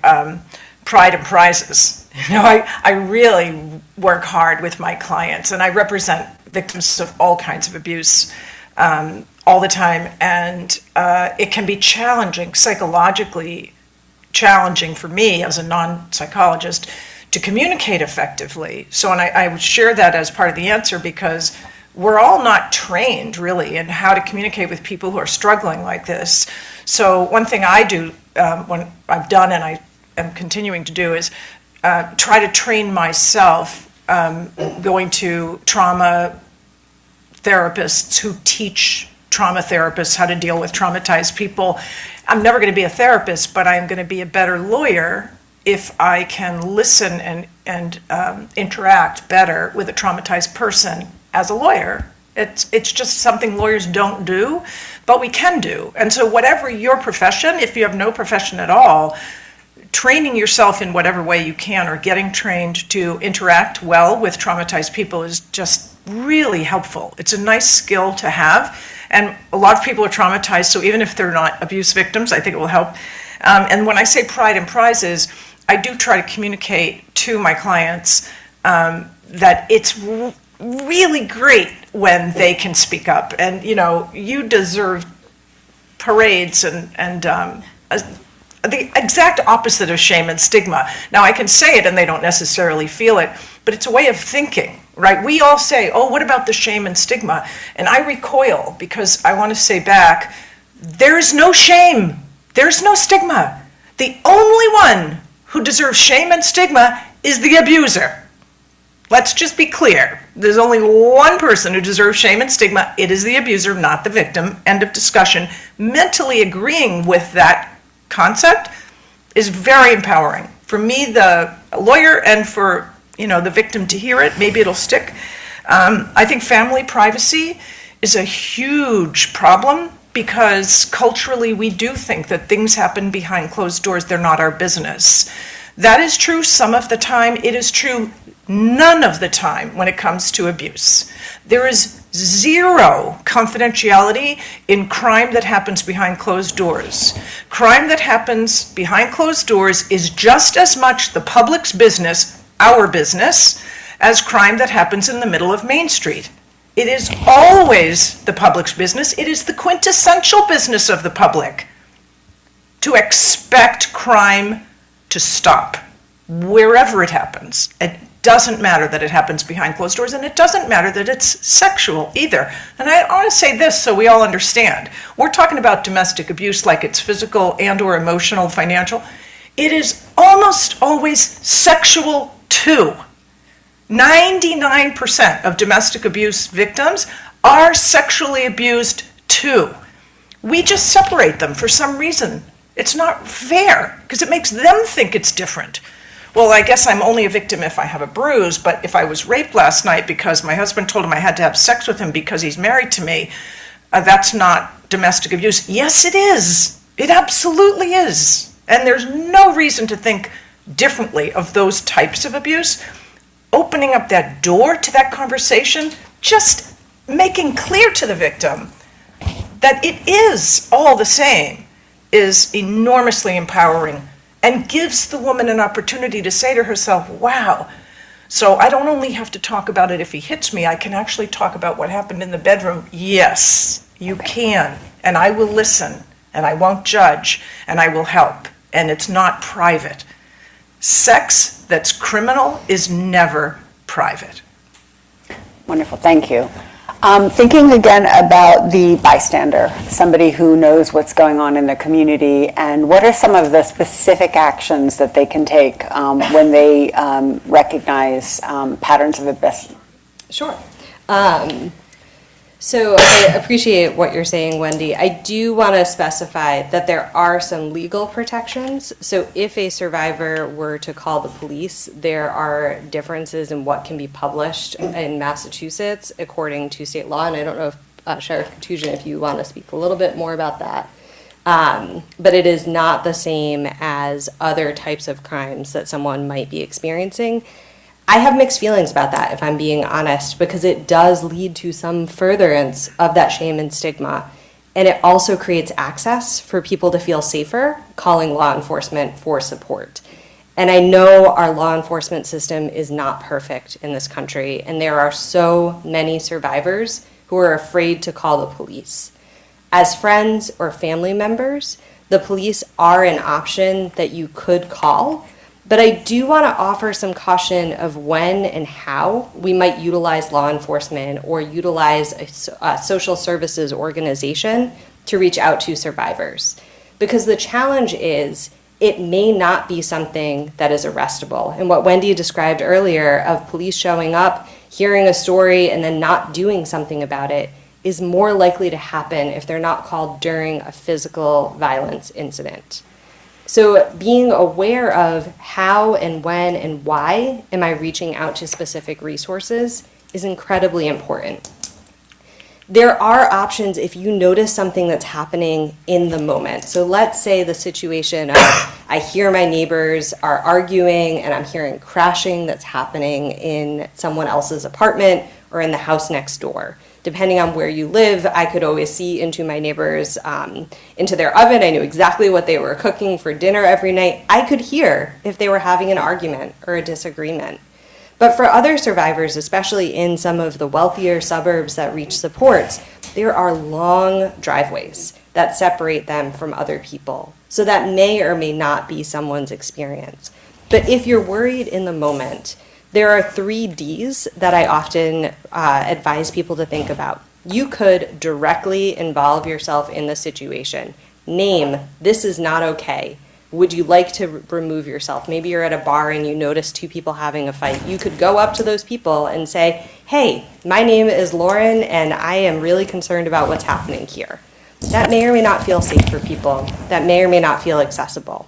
pride and prizes. I really work hard with my clients, and I represent victims of all kinds of abuse all the time, and it can be challenging, psychologically challenging for me as a non-psychologist to communicate effectively. So, and I would share that as part of the answer, because we're all not trained really in how to communicate with people who are struggling like this. So one thing I do, when I've done and I am continuing to do, is try to train myself, going to trauma therapists who teach trauma therapists how to deal with traumatized people. I'm never going to be a therapist, but I'm going to be a better lawyer if I can listen and interact better with a traumatized person as a lawyer. It's just something lawyers don't do, but we can do. And so whatever your profession, if you have no profession at all, training yourself in whatever way you can or getting trained to interact well with traumatized people is just really helpful. It's a nice skill to have. And a lot of people are traumatized, so even if they're not abuse victims, I think it will help. And when I say pride and prizes, I do try to communicate to my clients that it's really great when they can speak up. And, you know, you deserve parades and the exact opposite of shame and stigma. Now, I can say it and they don't necessarily feel it, but it's a way of thinking, right? We all say, oh, what about the shame and stigma? And I recoil because I want to say back, there is no shame. There's no stigma. The only one who deserves shame and stigma is the abuser. Let's just be clear. There's only one person who deserves shame and stigma. It is the abuser, not the victim. End of discussion. Mentally agreeing with that concept is very empowering. For me, the lawyer, and for the victim to hear it, maybe it'll stick. I think family privacy is a huge problem because culturally we do think that things happen behind closed doors. They're not our business. That is true some of the time. It is true none of the time when it comes to abuse. There is zero confidentiality in crime that happens behind closed doors. Crime that happens behind closed doors is just as much the public's business, our business, as crime that happens in the middle of Main Street. It is always the public's business. It is the quintessential business of the public to expect crime to stop wherever it happens. It doesn't matter that it happens behind closed doors, and it doesn't matter that it's sexual either. And I want to say this so we all understand. We're talking about domestic abuse like it's physical and or emotional, financial. It is almost always sexual too. 99% of domestic abuse victims are sexually abused too. We just separate them for some reason. It's not fair because it makes them think it's different. Well, I guess I'm only a victim if I have a bruise, but if I was raped last night because my husband told him I had to have sex with him because he's married to me, that's not domestic abuse. Yes, it is. It absolutely is. And there's no reason to think differently of those types of abuse. Opening up that door to that conversation, just making clear to the victim that it is all the same, is enormously empowering and gives the woman an opportunity to say to herself, wow, so I don't only have to talk about it if he hits me, I can actually talk about what happened in the bedroom. Yes, you can, and I will listen, and I won't judge, and I will help, and it's not private. Sex that's criminal is never private. Wonderful, thank you. Thinking again about the bystander, somebody who knows what's going on in the community, and what are some of the specific actions that they can take when they recognize patterns of abuse? Sure. So I appreciate what you're saying, Wendy. I do want to specify that there are some legal protections. So if a survivor were to call the police, there are differences in what can be published in Massachusetts according to state law. And I don't know if Sheriff Koutoujian, if you want to speak a little bit more about that. But it is not the same as other types of crimes that someone might be experiencing. I have mixed feelings about that, if I'm being honest, because it does lead to some furtherance of that shame and stigma. And it also creates access for people to feel safer calling law enforcement for support. And I know our law enforcement system is not perfect in this country, and there are so many survivors who are afraid to call the police. As friends or family members, the police are an option that you could call. But I do want to offer some caution of when and how we might utilize law enforcement or utilize a social services organization to reach out to survivors. Because the challenge is it may not be something that is arrestable. And what Wendy described earlier of police showing up, hearing a story, and then not doing something about it, is more likely to happen if they're not called during a physical violence incident. So being aware of how and when and why am I reaching out to specific resources is incredibly important. There are options if you notice something that's happening in the moment. So let's say the situation of I hear my neighbors are arguing and I'm hearing crashing that's happening in someone else's apartment or in the house next door. Depending on where you live, I could always see into my neighbors, into their oven. I knew exactly what they were cooking for dinner every night. I could hear if they were having an argument or a disagreement. But for other survivors, especially in some of the wealthier suburbs that reach supports, there are long driveways that separate them from other people. So that may or may not be someone's experience. But if you're worried in the moment, there are 3 Ds that I often advise people to think about. You could directly involve yourself in the situation. Name, this is not okay. Would you like to remove yourself? Maybe you're at a bar and you notice 2 people having a fight. You could go up to those people and say, hey, my name is Lauren and I am really concerned about what's happening here. That may or may not feel safe for people. That may or may not feel accessible.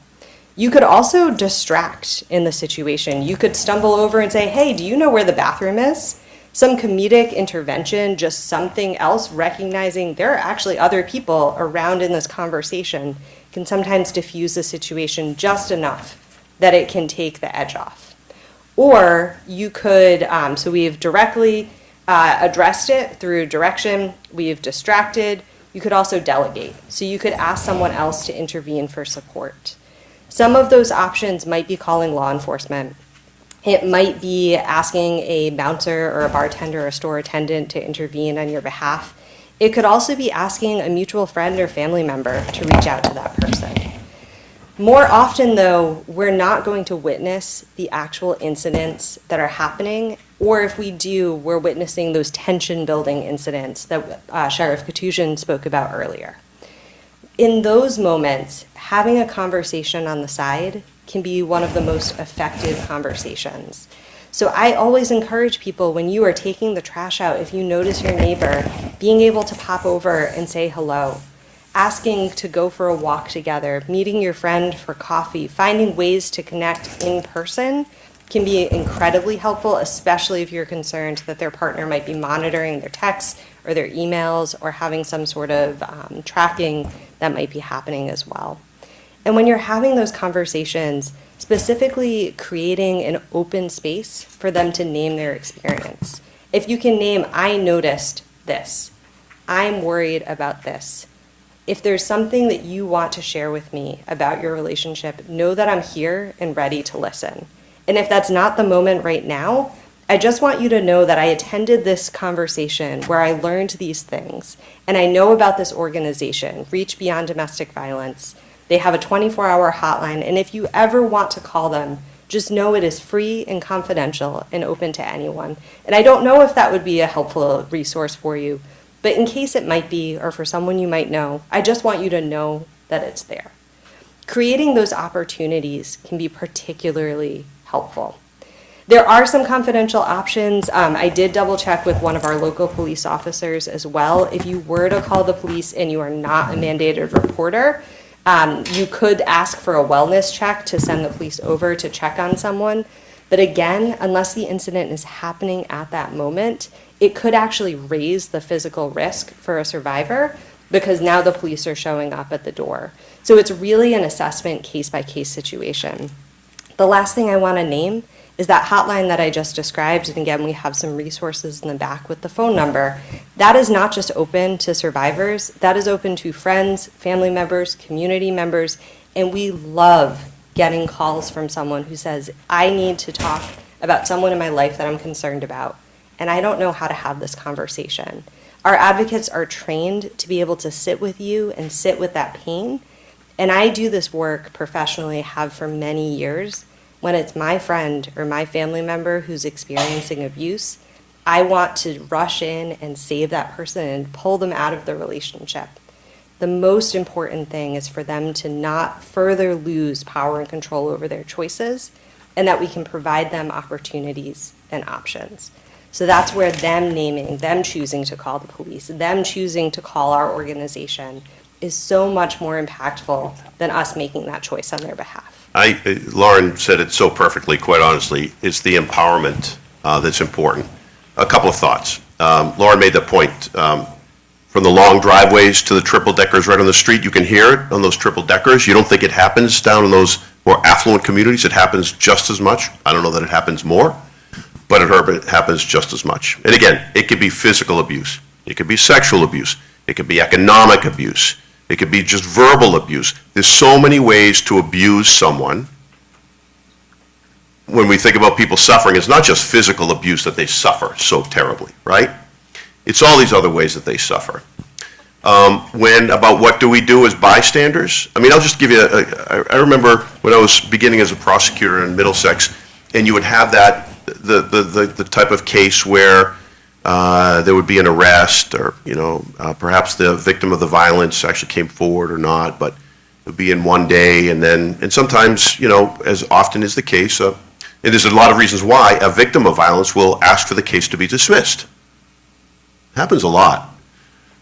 You could also distract in the situation. You could stumble over and say, hey, do you know where the bathroom is? Some comedic intervention, just something else, recognizing there are actually other people around in this conversation can sometimes diffuse the situation just enough that it can take the edge off. Or you could, so we've directly addressed it through direction, we've distracted, you could also delegate. So you could ask someone else to intervene for support. Some of those options might be calling law enforcement. It might be asking a bouncer or a bartender or a store attendant to intervene on your behalf. It could also be asking a mutual friend or family member to reach out to that person. More often, though, we're not going to witness the actual incidents that are happening, or if we do, we're witnessing those tension-building incidents that Sheriff Koutoujian spoke about earlier. In those moments, having a conversation on the side can be one of the most effective conversations. So I always encourage people, when you are taking the trash out, if you notice your neighbor, being able to pop over and say hello, asking to go for a walk together, meeting your friend for coffee, finding ways to connect in person can be incredibly helpful, especially if you're concerned that their partner might be monitoring their texts or their emails or having some sort of tracking that might be happening as well. And when you're having those conversations, specifically creating an open space for them to name their experience. If you can name, I noticed this, I'm worried about this. If there's something that you want to share with me about your relationship, know that I'm here and ready to listen. And if that's not the moment right now, I just want you to know that I attended this conversation where I learned these things, and I know about this organization, Reach Beyond Domestic Violence. They have a 24-hour hotline, and if you ever want to call them, just know it is free and confidential and open to anyone. And I don't know if that would be a helpful resource for you, but in case it might be, or for someone you might know, I just want you to know that it's there. Creating those opportunities can be particularly helpful. There are some confidential options. I did double check with one of our local police officers as well. If you were to call the police and you are not a mandated reporter, you could ask for a wellness check to send the police over to check on someone. But again, unless the incident is happening at that moment, it could actually raise the physical risk for a survivor because now the police are showing up at the door. So it's really an assessment case-by-case situation. The last thing I want to name is that hotline that I just described, and again, we have some resources in the back with the phone number. That is not just open to survivors, that is open to friends, family members, community members, and we love getting calls from someone who says, I need to talk about someone in my life that I'm concerned about, and I don't know how to have this conversation. Our advocates are trained to be able to sit with you and sit with that pain, and I do this work professionally, have for many years. When it's my friend or my family member who's experiencing abuse, I want to rush in and save that person and pull them out of the relationship. The most important thing is for them to not further lose power and control over their choices, and that we can provide them opportunities and options. So that's where them naming, them choosing to call the police, them choosing to call our organization is so much more impactful than us making that choice on their behalf. Lauren said it so perfectly, quite honestly. It's the empowerment that's important. A couple of thoughts. Lauren made the point, from the long driveways to the triple deckers right on the street, you can hear it on those triple deckers. You don't think it happens down in those more affluent communities. It happens just as much. I don't know that it happens more, but it happens just as much. And again, it could be physical abuse. It could be sexual abuse. It could be economic abuse. It could be just verbal abuse. There's so many ways to abuse someone. When we think about people suffering, it's not just physical abuse that they suffer so terribly, right? It's all these other ways that they suffer. About what do we do as bystanders? I mean, I'll just give you, I remember when I was beginning as a prosecutor in Middlesex, and you would have that, the type of case where there would be an arrest, or, perhaps the victim of the violence actually came forward or not, but it would be in one day, and sometimes, as often is the case, and there's a lot of reasons why a victim of violence will ask for the case to be dismissed. Happens a lot.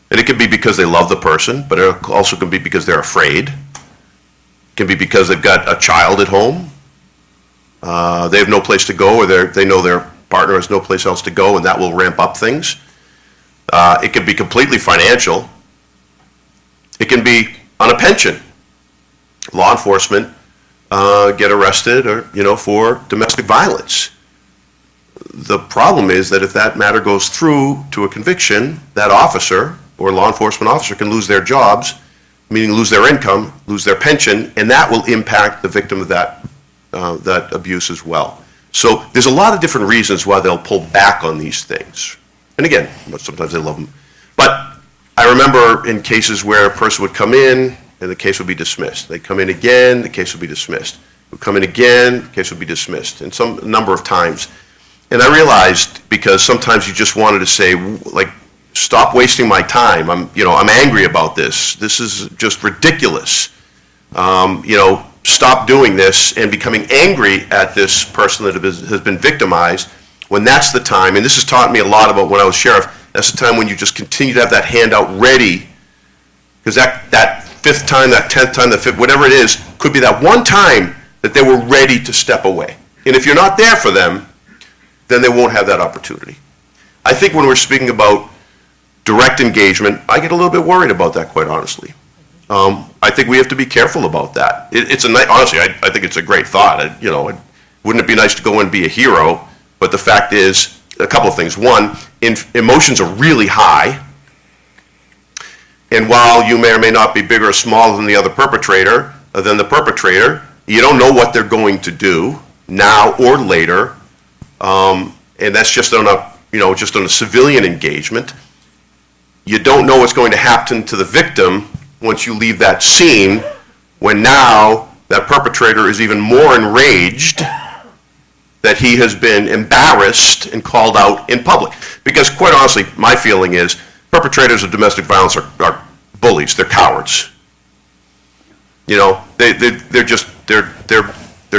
And it can be because they love the person, but it also can be because they're afraid. It can be because they've got a child at home. They have no place to go, or they know their partner has no place else to go, and that will ramp up things. It can be completely financial. It can be on a pension. Law enforcement get arrested, or for domestic violence. The problem is that if that matter goes through to a conviction, that officer or law enforcement officer can lose their jobs, meaning lose their income, lose their pension, and that will impact the victim of that abuse as well. So there's a lot of different reasons why they'll pull back on these things. And again, sometimes they love them. But I remember in cases where a person would come in and the case would be dismissed. They'd come in again, the case would be dismissed. Would come in again, the case would be dismissed, and some number of times. And I realized, because sometimes you just wanted to say, like, stop wasting my time. I'm angry about this. This is just ridiculous. Stop doing this, and becoming angry at this person that has been victimized, when that's the time, and this has taught me a lot about when I was sheriff, that's the time when you just continue to have that handout ready, because that fifth time, that 10th time, that fifth, whatever it is, could be that one time that they were ready to step away. And if you're not there for them, then they won't have that opportunity. I think when we're speaking about direct engagement, I get a little bit worried about that, quite honestly. I think we have to be careful about that. Honestly, I think it's a great thought. Wouldn't it be nice to go and be a hero? But the fact is, a couple of things. One, emotions are really high. And while you may or may not be bigger or smaller than the perpetrator, you don't know what they're going to do now or later. And that's just on a civilian engagement. You don't know what's going to happen to the victim once you leave that scene, when now that perpetrator is even more enraged that he has been embarrassed and called out in public. Because quite honestly, my feeling is perpetrators of domestic violence are bullies. They're cowards. They're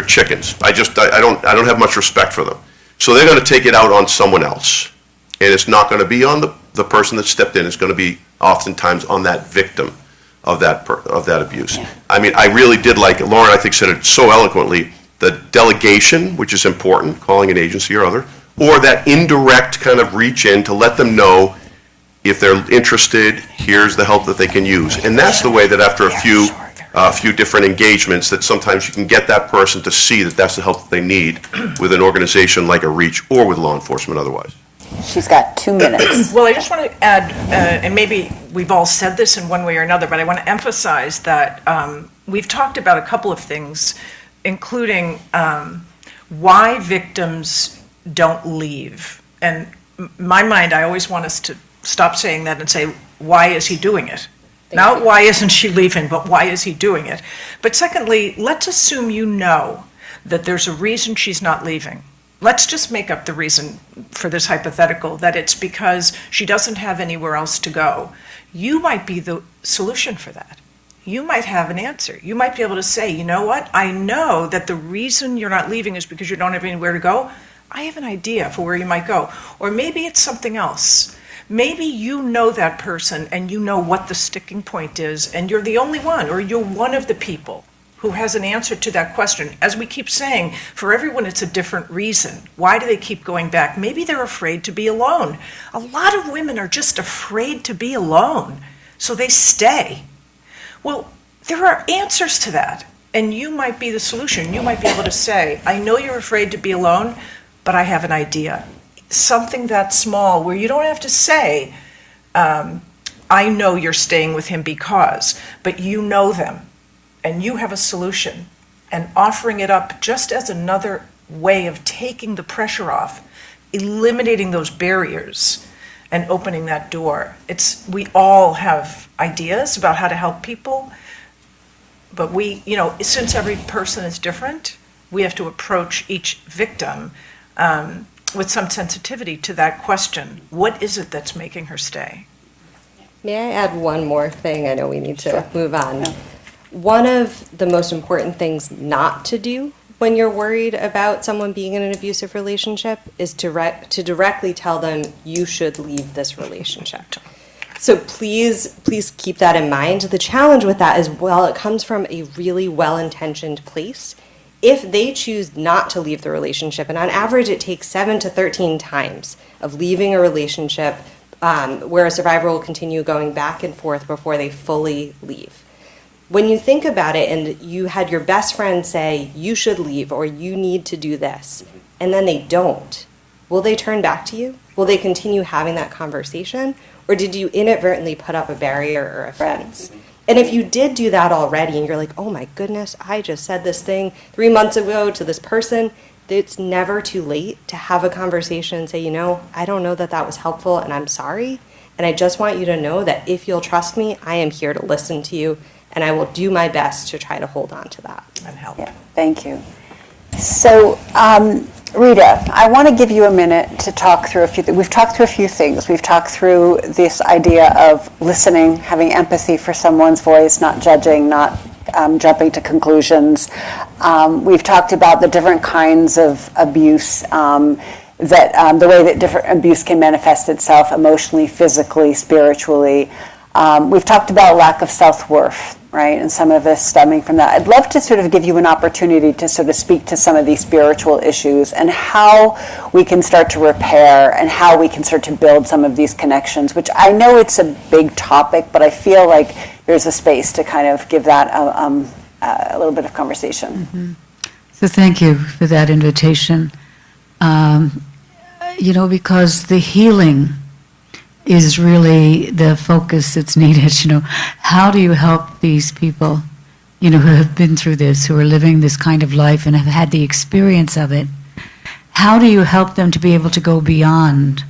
chickens. I don't have much respect for them. So they're going to take it out on someone else, and it's not going to be on the person that stepped in. It's going to be oftentimes on that victim of that abuse. Yeah. I mean, I really did like Lauren. I think said it so eloquently. The delegation, which is important, calling an agency or other, or that indirect kind of reach in to let them know if they're interested. Here's the help that they can use, and that's the way that after a few different engagements, that sometimes you can get that person to see that that's the help that they need with an organization like a REACH or with law enforcement otherwise. She's got 2 minutes. Well, I just want to add, and maybe we've all said this in one way or another, but I want to emphasize that we've talked about a couple of things, including why victims don't leave. And my mind, I always want us to stop saying that and say, why is he doing it? Not why isn't she leaving, but why is he doing it? But secondly, let's assume you know that there's a reason she's not leaving. Let's just make up the reason for this hypothetical, that it's because she doesn't have anywhere else to go. You might be the solution for that. You might have an answer. You might be able to say, you know what? I know that the reason you're not leaving is because you don't have anywhere to go. I have an idea for where you might go. Or maybe it's something else. Maybe you know that person and you know what the sticking point is, and you're the only one, or you're one of the people who has an answer to that question. As we keep saying, for everyone it's a different reason. Why do they keep going back? Maybe they're afraid to be alone. A lot of women are just afraid to be alone, so they stay. Well, there are answers to that, and you might be the solution. You might be able to say, I know you're afraid to be alone, but I have an idea. Something that small where you don't have to say, I know you're staying with him because, but you know them and you have a solution, and offering it up just as another way of taking the pressure off, eliminating those barriers and opening that door. We all have ideas about how to help people, but since every person is different, we have to approach each victim with some sensitivity to that question. What is it that's making her stay? May I add one more thing? I know we need to move on. Yeah. One of the most important things not to do when you're worried about someone being in an abusive relationship is to directly tell them you should leave this relationship. So please keep that in mind. The challenge with that is, while it comes from a really well-intentioned place, if they choose not to leave the relationship, and on average it takes 7 to 13 times of leaving a relationship where a survivor will continue going back and forth before they fully leave. When you think about it and you had your best friend say, you should leave or you need to do this, and then they don't, will they turn back to you? Will they continue having that conversation? Or did you inadvertently put up a barrier or a fence? And if you did do that already and you're like, oh my goodness, I just said this thing 3 months ago to this person, it's never too late to have a conversation and say, I don't know that was helpful and I'm sorry. And I just want you to know that if you'll trust me, I am here to listen to you and I will do my best to try to hold on to that and help. Yeah, thank you. So, Rita, I want to give you a minute to talk through a few things. We've talked through a few things. We've talked through this idea of listening, having empathy for someone's voice, not judging, not jumping to conclusions. We've talked about the different kinds of abuse, the way that different abuse can manifest itself emotionally, physically, spiritually. We've talked about lack of self-worth, right, and some of this stemming from that. I'd love to sort of give you an opportunity to sort of speak to some of these spiritual issues and how we can start to repair and how we can start to build some of these connections, which I know it's a big topic, but I feel like there's a space to kind of give that a little bit of conversation. Mm-hmm. So thank you for that invitation. Because the healing is really the focus that's needed. How do you help these people, who have been through this, who are living this kind of life and have had the experience of it? How do you help them to be able to go beyond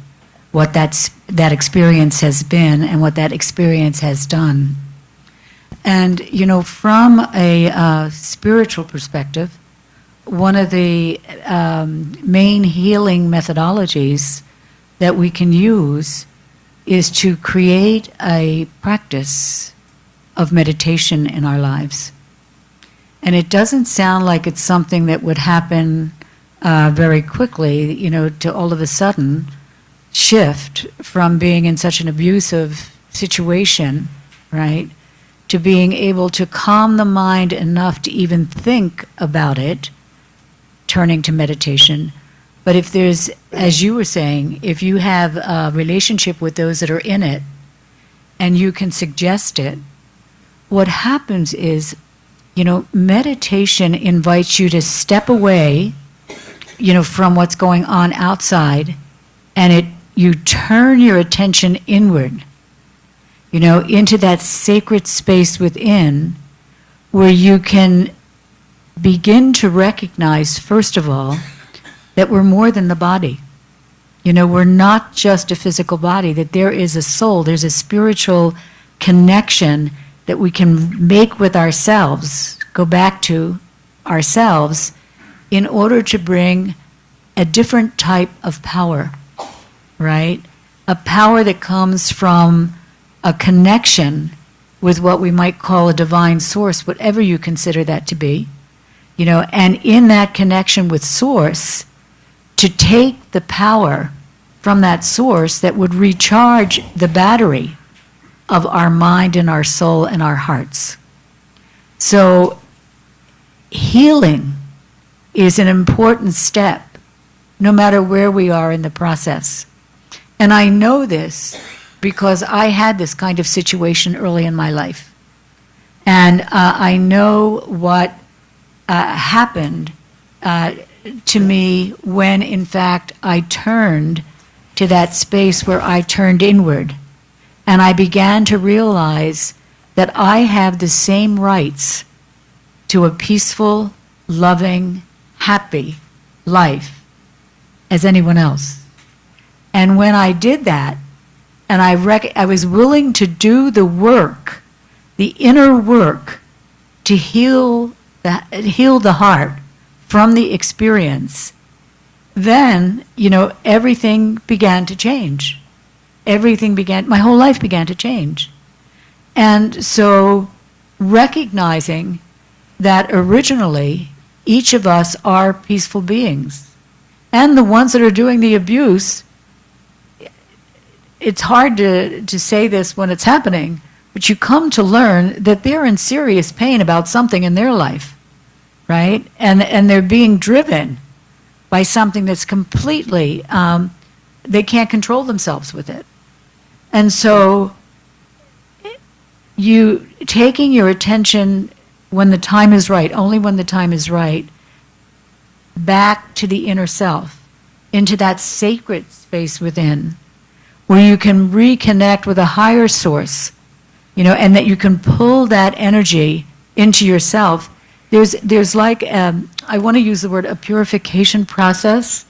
what that experience has been and what that experience has done? And, from a spiritual perspective, one of the main healing methodologies that we can use is to create a practice of meditation in our lives. And it doesn't sound like it's something that would happen very quickly, to all of a sudden shift from being in such an abusive situation, right, to being able to calm the mind enough to even think about it, turning to meditation. But if there's, as you were saying, if you have a relationship with those that are in it and you can suggest it, what happens is, meditation invites you to step away, from what's going on outside, and you turn your attention inward, into that sacred space within where you can begin to recognize, first of all, that we're more than the body. We're not just a physical body, that there is a soul, there's a spiritual connection that we can make with ourselves, go back to ourselves, in order to bring a different type of power, right? A power that comes from a connection with what we might call a divine source, whatever you consider that to be, and in that connection with source, to take the power from that source that would recharge the battery of our mind and our soul and our hearts. So healing is an important step, no matter where we are in the process. And I know this because I had this kind of situation early in my life. And I know what happened to me when, in fact, I turned to that space where I turned inward. And I began to realize that I have the same rights to a peaceful, loving, happy life as anyone else. And when I did that, and I was willing to do the work, the inner work, to heal the heart from the experience, then, everything began to change. My whole life began to change. And so recognizing that originally each of us are peaceful beings, and the ones that are doing the abuse, it's hard to say this when it's happening, but you come to learn that they're in serious pain about something in their life, right? And they're being driven by something that's completely, they can't control themselves with it. And so you taking your attention when the time is right, only when the time is right, back to the inner self, into that sacred space within, where you can reconnect with a higher source, and that you can pull that energy into yourself. There's like, I want to use the word, a purification process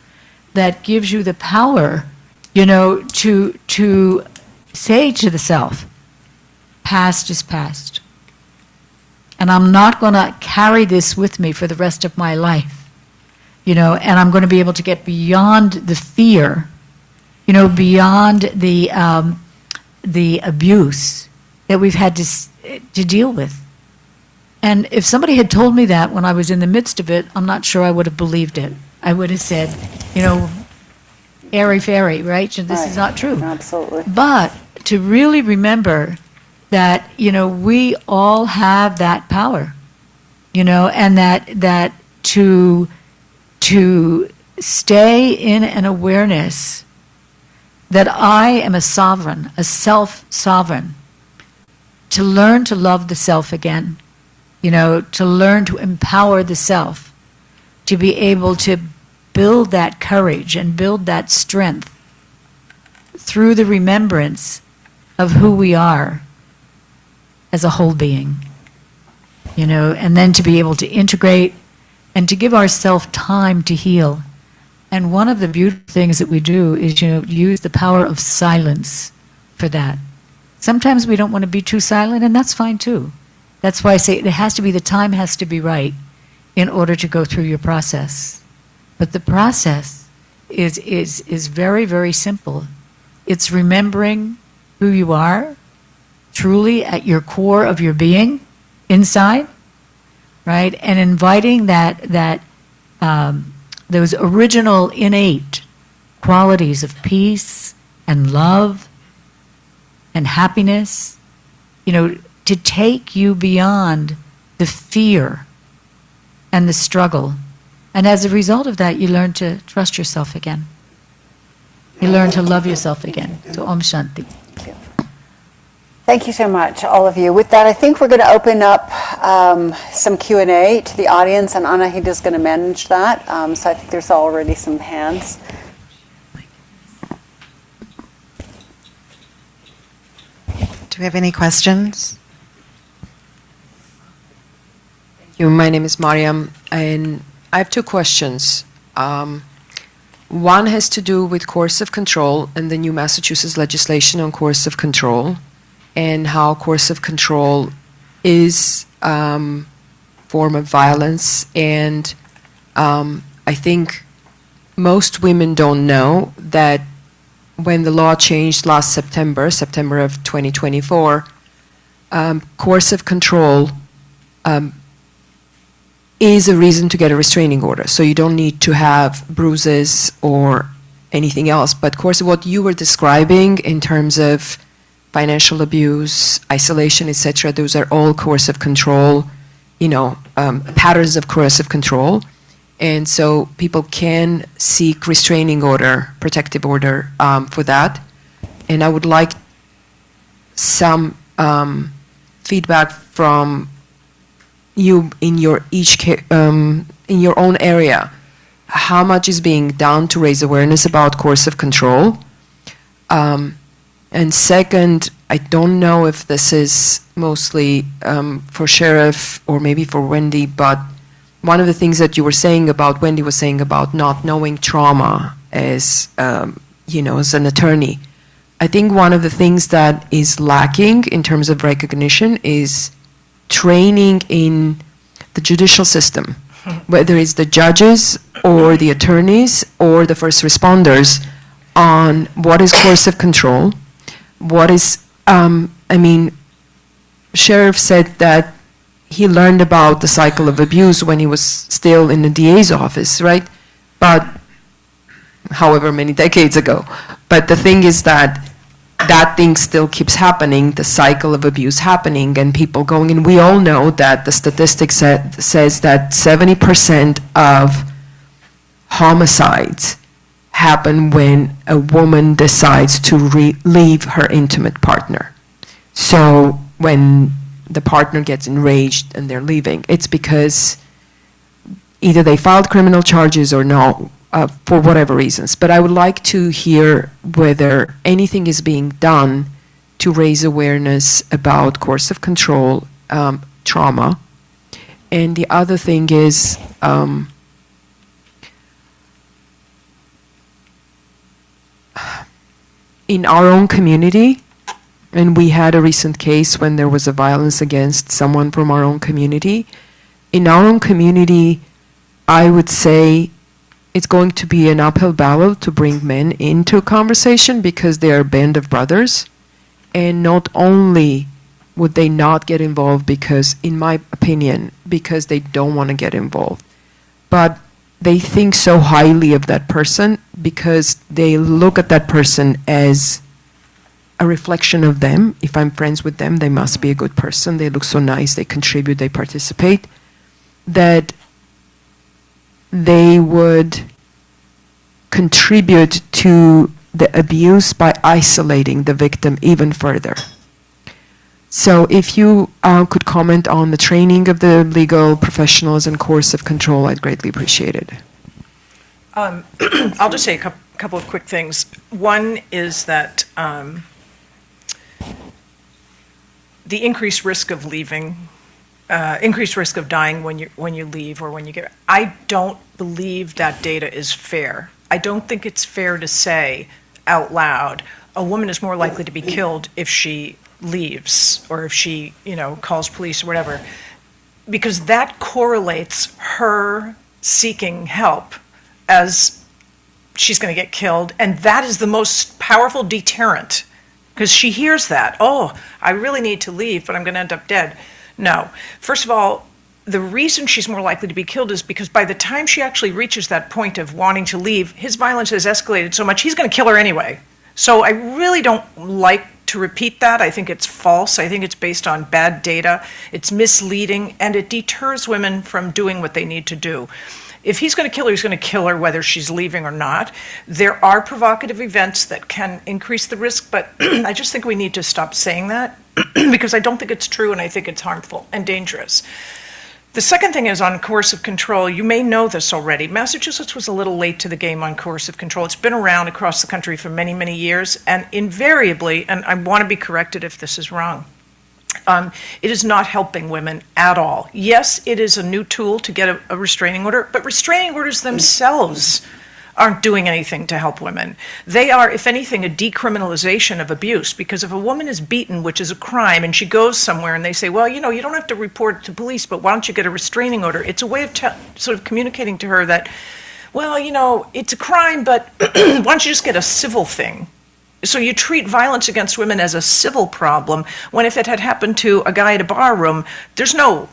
that gives you the power, to say to the self, past is past. And I'm not going to carry this with me for the rest of my life, and I'm going to be able to get beyond the fear, beyond the abuse that we've had to deal with. And if somebody had told me that when I was in the midst of it, I'm not sure I would have believed it. I would have said, airy-fairy, right? This is not true. Absolutely. But to really remember that, we all have that power, and that to stay in an awareness that I am a sovereign, a self-sovereign, to learn to love the self again, to learn to empower the self, to be able to build that courage and build that strength through the remembrance of who we are as a whole being, and then to be able to integrate and to give ourselves time to heal. And one of the beautiful things that we do is, use the power of silence for that. Sometimes we don't want to be too silent, and that's fine too. That's why I say the time has to be right in order to go through your process. But the process is very, very simple. It's remembering who you are, truly at your core of your being, inside, right? And inviting those original innate qualities of peace and love and happiness, to take you beyond the fear and the struggle. And as a result of that, you learn to trust yourself again. You learn to love yourself again. So Om Shanti. Thank you so much, all of you. With that, I think we're going to open up some Q&A to the audience, and Anahida's going to manage that. So I think there's already some hands. Do we have any questions? Thank you. My name is Mariam, and I have two questions. One has to do with coercive control and the new Massachusetts legislation on coercive control, and how coercive control is form of violence. And I think most women don't know that when the law changed last September of 2024, coercive control is a reason to get a restraining order. So you don't need to have bruises or anything else. But of course, what you were describing in terms of financial abuse, isolation, etc., those are all coercive control, patterns of coercive control. And so people can seek restraining order, protective order for that. And I would like some feedback from you in your in your own area. How much is being done to raise awareness about coercive control? And second, I don't know if this is mostly for Sheriff or maybe for Wendy, but one of the things that you were saying about, Wendy was saying about not knowing trauma as, as an attorney. I think one of the things that is lacking in terms of recognition is training in the judicial system, whether it's the judges or the attorneys or the first responders, on what is coercive control, what is, Sheriff said that he learned about the cycle of abuse when he was still in the DA's office, right? But however many decades ago. But the thing is that thing still keeps happening, the cycle of abuse happening, and people going, and we all know that the statistics says that 70% of homicides happen when a woman decides to leave her intimate partner. So when the partner gets enraged and they're leaving, it's because either they filed criminal charges or no, for whatever reasons. But I would like to hear whether anything is being done to raise awareness about coercive control, trauma. And the other thing is, in our own community, and we had a recent case when there was a violence against someone from our own community. In our own community, I would say it's going to be an uphill battle to bring men into a conversation because they are a band of brothers. And not only would they not get involved because, in my opinion, because they don't want to get involved, but they think so highly of that person because they look at that person as a reflection of them. If I'm friends with them, they must be a good person. They look so nice, they contribute, they participate, that they would contribute to the abuse by isolating the victim even further. So if you could comment on the training of the legal professionals and coercive control, I'd greatly appreciate it. I'll just say a couple of quick things. One is that the increased risk of leaving, increased risk of dying when you leave or when you get. I don't believe that data is fair. I don't think it's fair to say out loud a woman is more likely to be killed if she leaves or if she, calls police or whatever, because that correlates her seeking help as she's going to get killed, and that is the most powerful deterrent. Because she hears that, oh, I really need to leave, but I'm going to end up dead. No. First of all, the reason she's more likely to be killed is because by the time she actually reaches that point of wanting to leave, his violence has escalated so much, he's going to kill her anyway. So I really don't like to repeat that. I think it's false. I think it's based on bad data. It's misleading, and it deters women from doing what they need to do. If he's going to kill her, he's going to kill her whether she's leaving or not. There are provocative events that can increase the risk, but I just think we need to stop saying that because I don't think it's true and I think it's harmful and dangerous. The second thing is on coercive control. You may know this already. Massachusetts was a little late to the game on coercive control. It's been around across the country for many, many years, and invariably, and I want to be corrected if this is wrong, it is not helping women at all. Yes, it is a new tool to get a restraining order, but restraining orders themselves aren't doing anything to help women. They are, if anything, a decriminalization of abuse, because if a woman is beaten, which is a crime, and she goes somewhere and they say, well, you don't have to report it to police, but why don't you get a restraining order? It's a way of sort of communicating to her that, well, it's a crime, but why don't you just get a civil thing? So you treat violence against women as a civil problem, when if it had happened to a guy at a bar room, there's no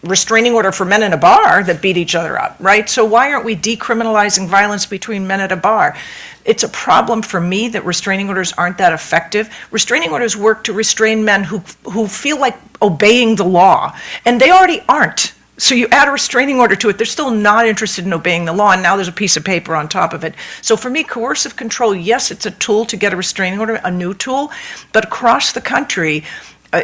restraining order for men in a bar that beat each other up, right? So why aren't we decriminalizing violence between men at a bar? It's a problem for me that restraining orders aren't that effective. Restraining orders work to restrain men who feel like obeying the law, and they already aren't. So you add a restraining order to it, they're still not interested in obeying the law, and now there's a piece of paper on top of it. So for me, coercive control, yes, it's a tool to get a restraining order, a new tool, but across the country,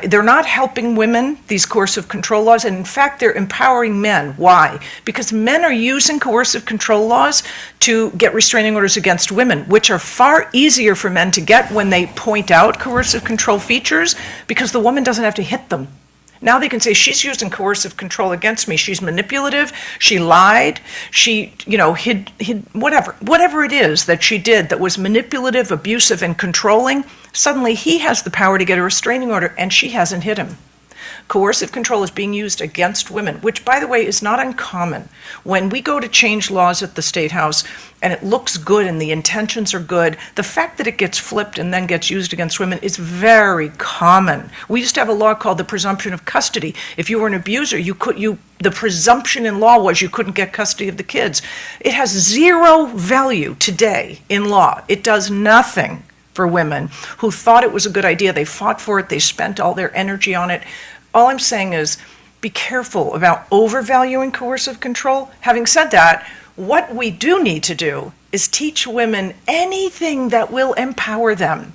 they're not helping women, these coercive control laws, and in fact, they're empowering men. Why? Because men are using coercive control laws to get restraining orders against women, which are far easier for men to get when they point out coercive control features, because the woman doesn't have to hit them. Now they can say, she's using coercive control against me. She's manipulative. She lied. She, hid whatever it is that she did that was manipulative, abusive, and controlling. Suddenly he has the power to get a restraining order, and she hasn't hit him. Coercive control is being used against women, which, by the way, is not uncommon. When we go to change laws at the State House and it looks good and the intentions are good, the fact that it gets flipped and then gets used against women is very common. We used to have a law called the presumption of custody. If you were an abuser, the presumption in law was you couldn't get custody of the kids. It has zero value today in law. It does nothing for women who thought it was a good idea. They fought for it. They spent all their energy on it. All I'm saying is be careful about overvaluing coercive control. Having said that, what we do need to do is teach women anything that will empower them,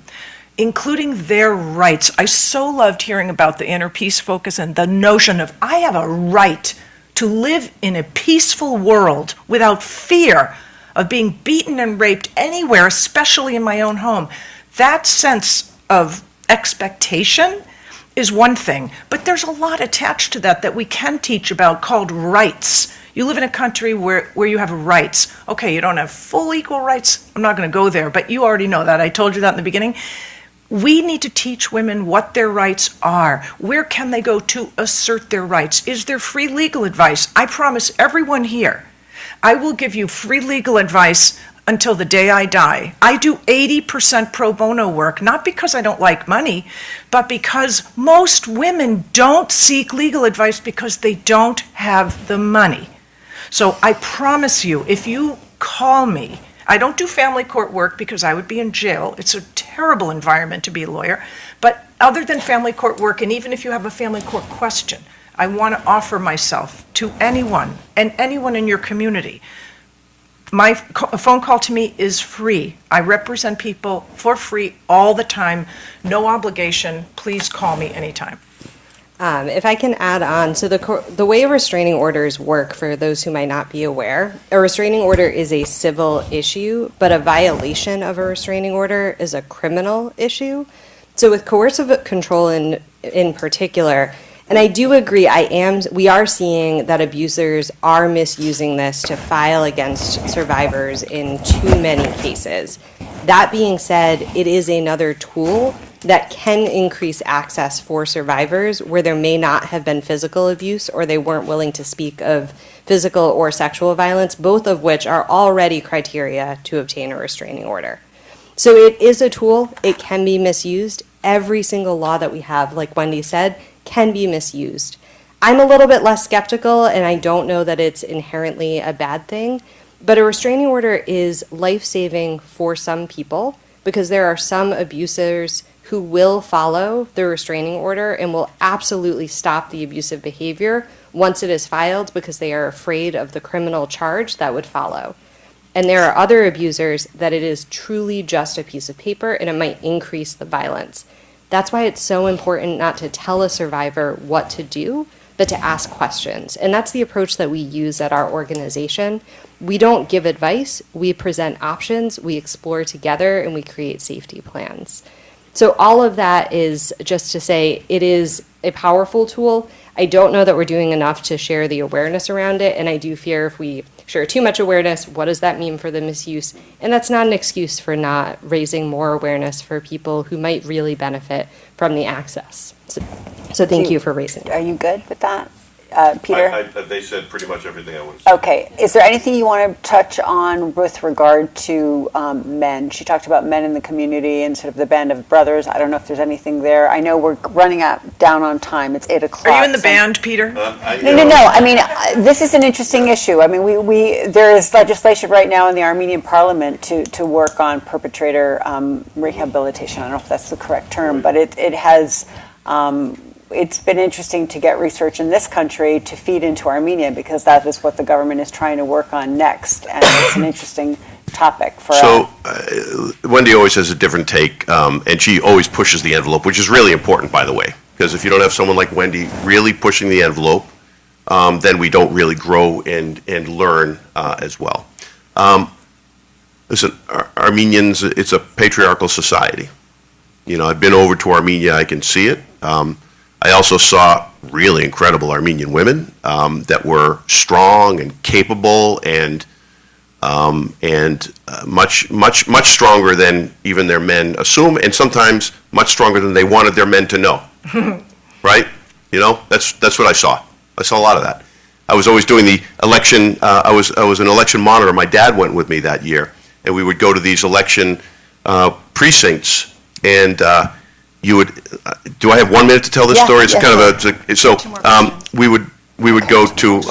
including their rights. I so loved hearing about the inner peace focus and the notion of I have a right to live in a peaceful world without fear of being beaten and raped anywhere, especially in my own home. That sense of expectation is one thing, but there's a lot attached to that we can teach about called rights. You live in a country where you have rights. Okay, you don't have full equal rights. I'm not going to go there, but you already know that. I told you that in the beginning. We need to teach women what their rights are. Where can they go to assert their rights? Is there free legal advice? I promise everyone here, I will give you free legal advice until the day I die. I do 80% pro bono work, not because I don't like money, but because most women don't seek legal advice because they don't have the money. So I promise you, if you call me, I don't do family court work because I would be in jail. It's a terrible environment to be a lawyer. But other than family court work, and even if you have a family court question, I want to offer myself to anyone and anyone in your community. A phone call to me is free. I represent people for free all the time, no obligation. Please call me anytime. If I can add on, so the way restraining orders work, for those who might not be aware, a restraining order is a civil issue, but a violation of a restraining order is a criminal issue. So with coercive control in particular, and I do agree, we are seeing that abusers are misusing this to file against survivors in too many cases. That being said, it is another tool that can increase access for survivors where there may not have been physical abuse or they weren't willing to speak of physical or sexual violence, both of which are already criteria to obtain a restraining order. So it is a tool. It can be misused. Every single law that we have, like Wendy said, can be misused. I'm a little bit less skeptical, and I don't know that it's inherently a bad thing, but a restraining order is life-saving for some people because there are some abusers who will follow the restraining order and will absolutely stop the abusive behavior once it is filed because they are afraid of the criminal charge that would follow. And there are other abusers that it is truly just a piece of paper and it might increase the violence. That's why it's so important not to tell a survivor what to do, but to ask questions. And that's the approach that we use at our organization. We don't give advice, we present options, we explore together, and we create safety plans. So all of that is just to say it is a powerful tool. I don't know that we're doing enough to share the awareness around it, and I do fear if we share too much awareness, what does that mean for the misuse? And that's not an excuse for not raising more awareness for people who might really benefit from the access. So thank you for raising it. Are you good with that? Peter? They said pretty much everything I would have said. Okay. Is there anything you want to touch on with regard to men? She talked about men in the community and sort of the band of brothers. I don't know if there's anything there. I know we're running down on time. It's 8 o'clock. Are you in the so- band, Peter? No. I mean, this is an interesting issue. I mean, there is legislation right now in the Armenian parliament to work on perpetrator rehabilitation. I don't know if that's the correct term, but it has. It's been interesting to get research in this country to feed into Armenia because that is what the government is trying to work on next, and it's an interesting topic for us. So Wendy always has a different take, and she always pushes the envelope, which is really important, by the way, because if you don't have someone like Wendy really pushing the envelope, then we don't really grow and learn as well. Listen, Armenians, it's a patriarchal society. You know, I've been over to Armenia, I can see it. I also saw really incredible Armenian women that were strong and capable and much stronger than even their men assume, and sometimes much stronger than they wanted their men to know. Right? You know, that's what I saw. I saw a lot of that. I was always doing the election. I was an election monitor. My dad went with me that year, and we would go to these election precincts, and you would. Do I have 1 minute to tell this story? It's kind of we would go to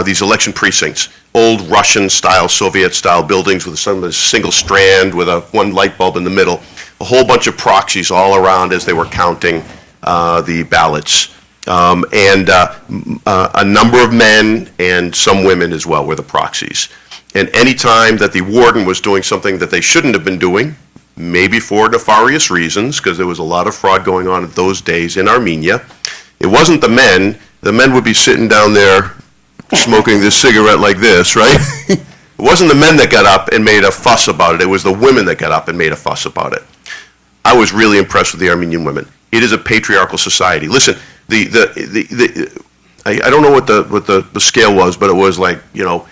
these election precincts, old Russian-style, Soviet-style buildings with a single strand with one light bulb in the middle, a whole bunch of proxies all around as they were counting the ballots, and a number of men and some women as well were the proxies. And any time that the warden was doing something that they shouldn't have been doing, maybe for nefarious reasons, because there was a lot of fraud going on in those days in Armenia, it wasn't the men. The men would be sitting down there smoking this cigarette like this, right? It wasn't the men that got up and made a fuss about it. It was the women that got up and made a fuss about it. I was really impressed with the Armenian women. It is a patriarchal society. Listen, I don't know what the scale was, but it was like, you know,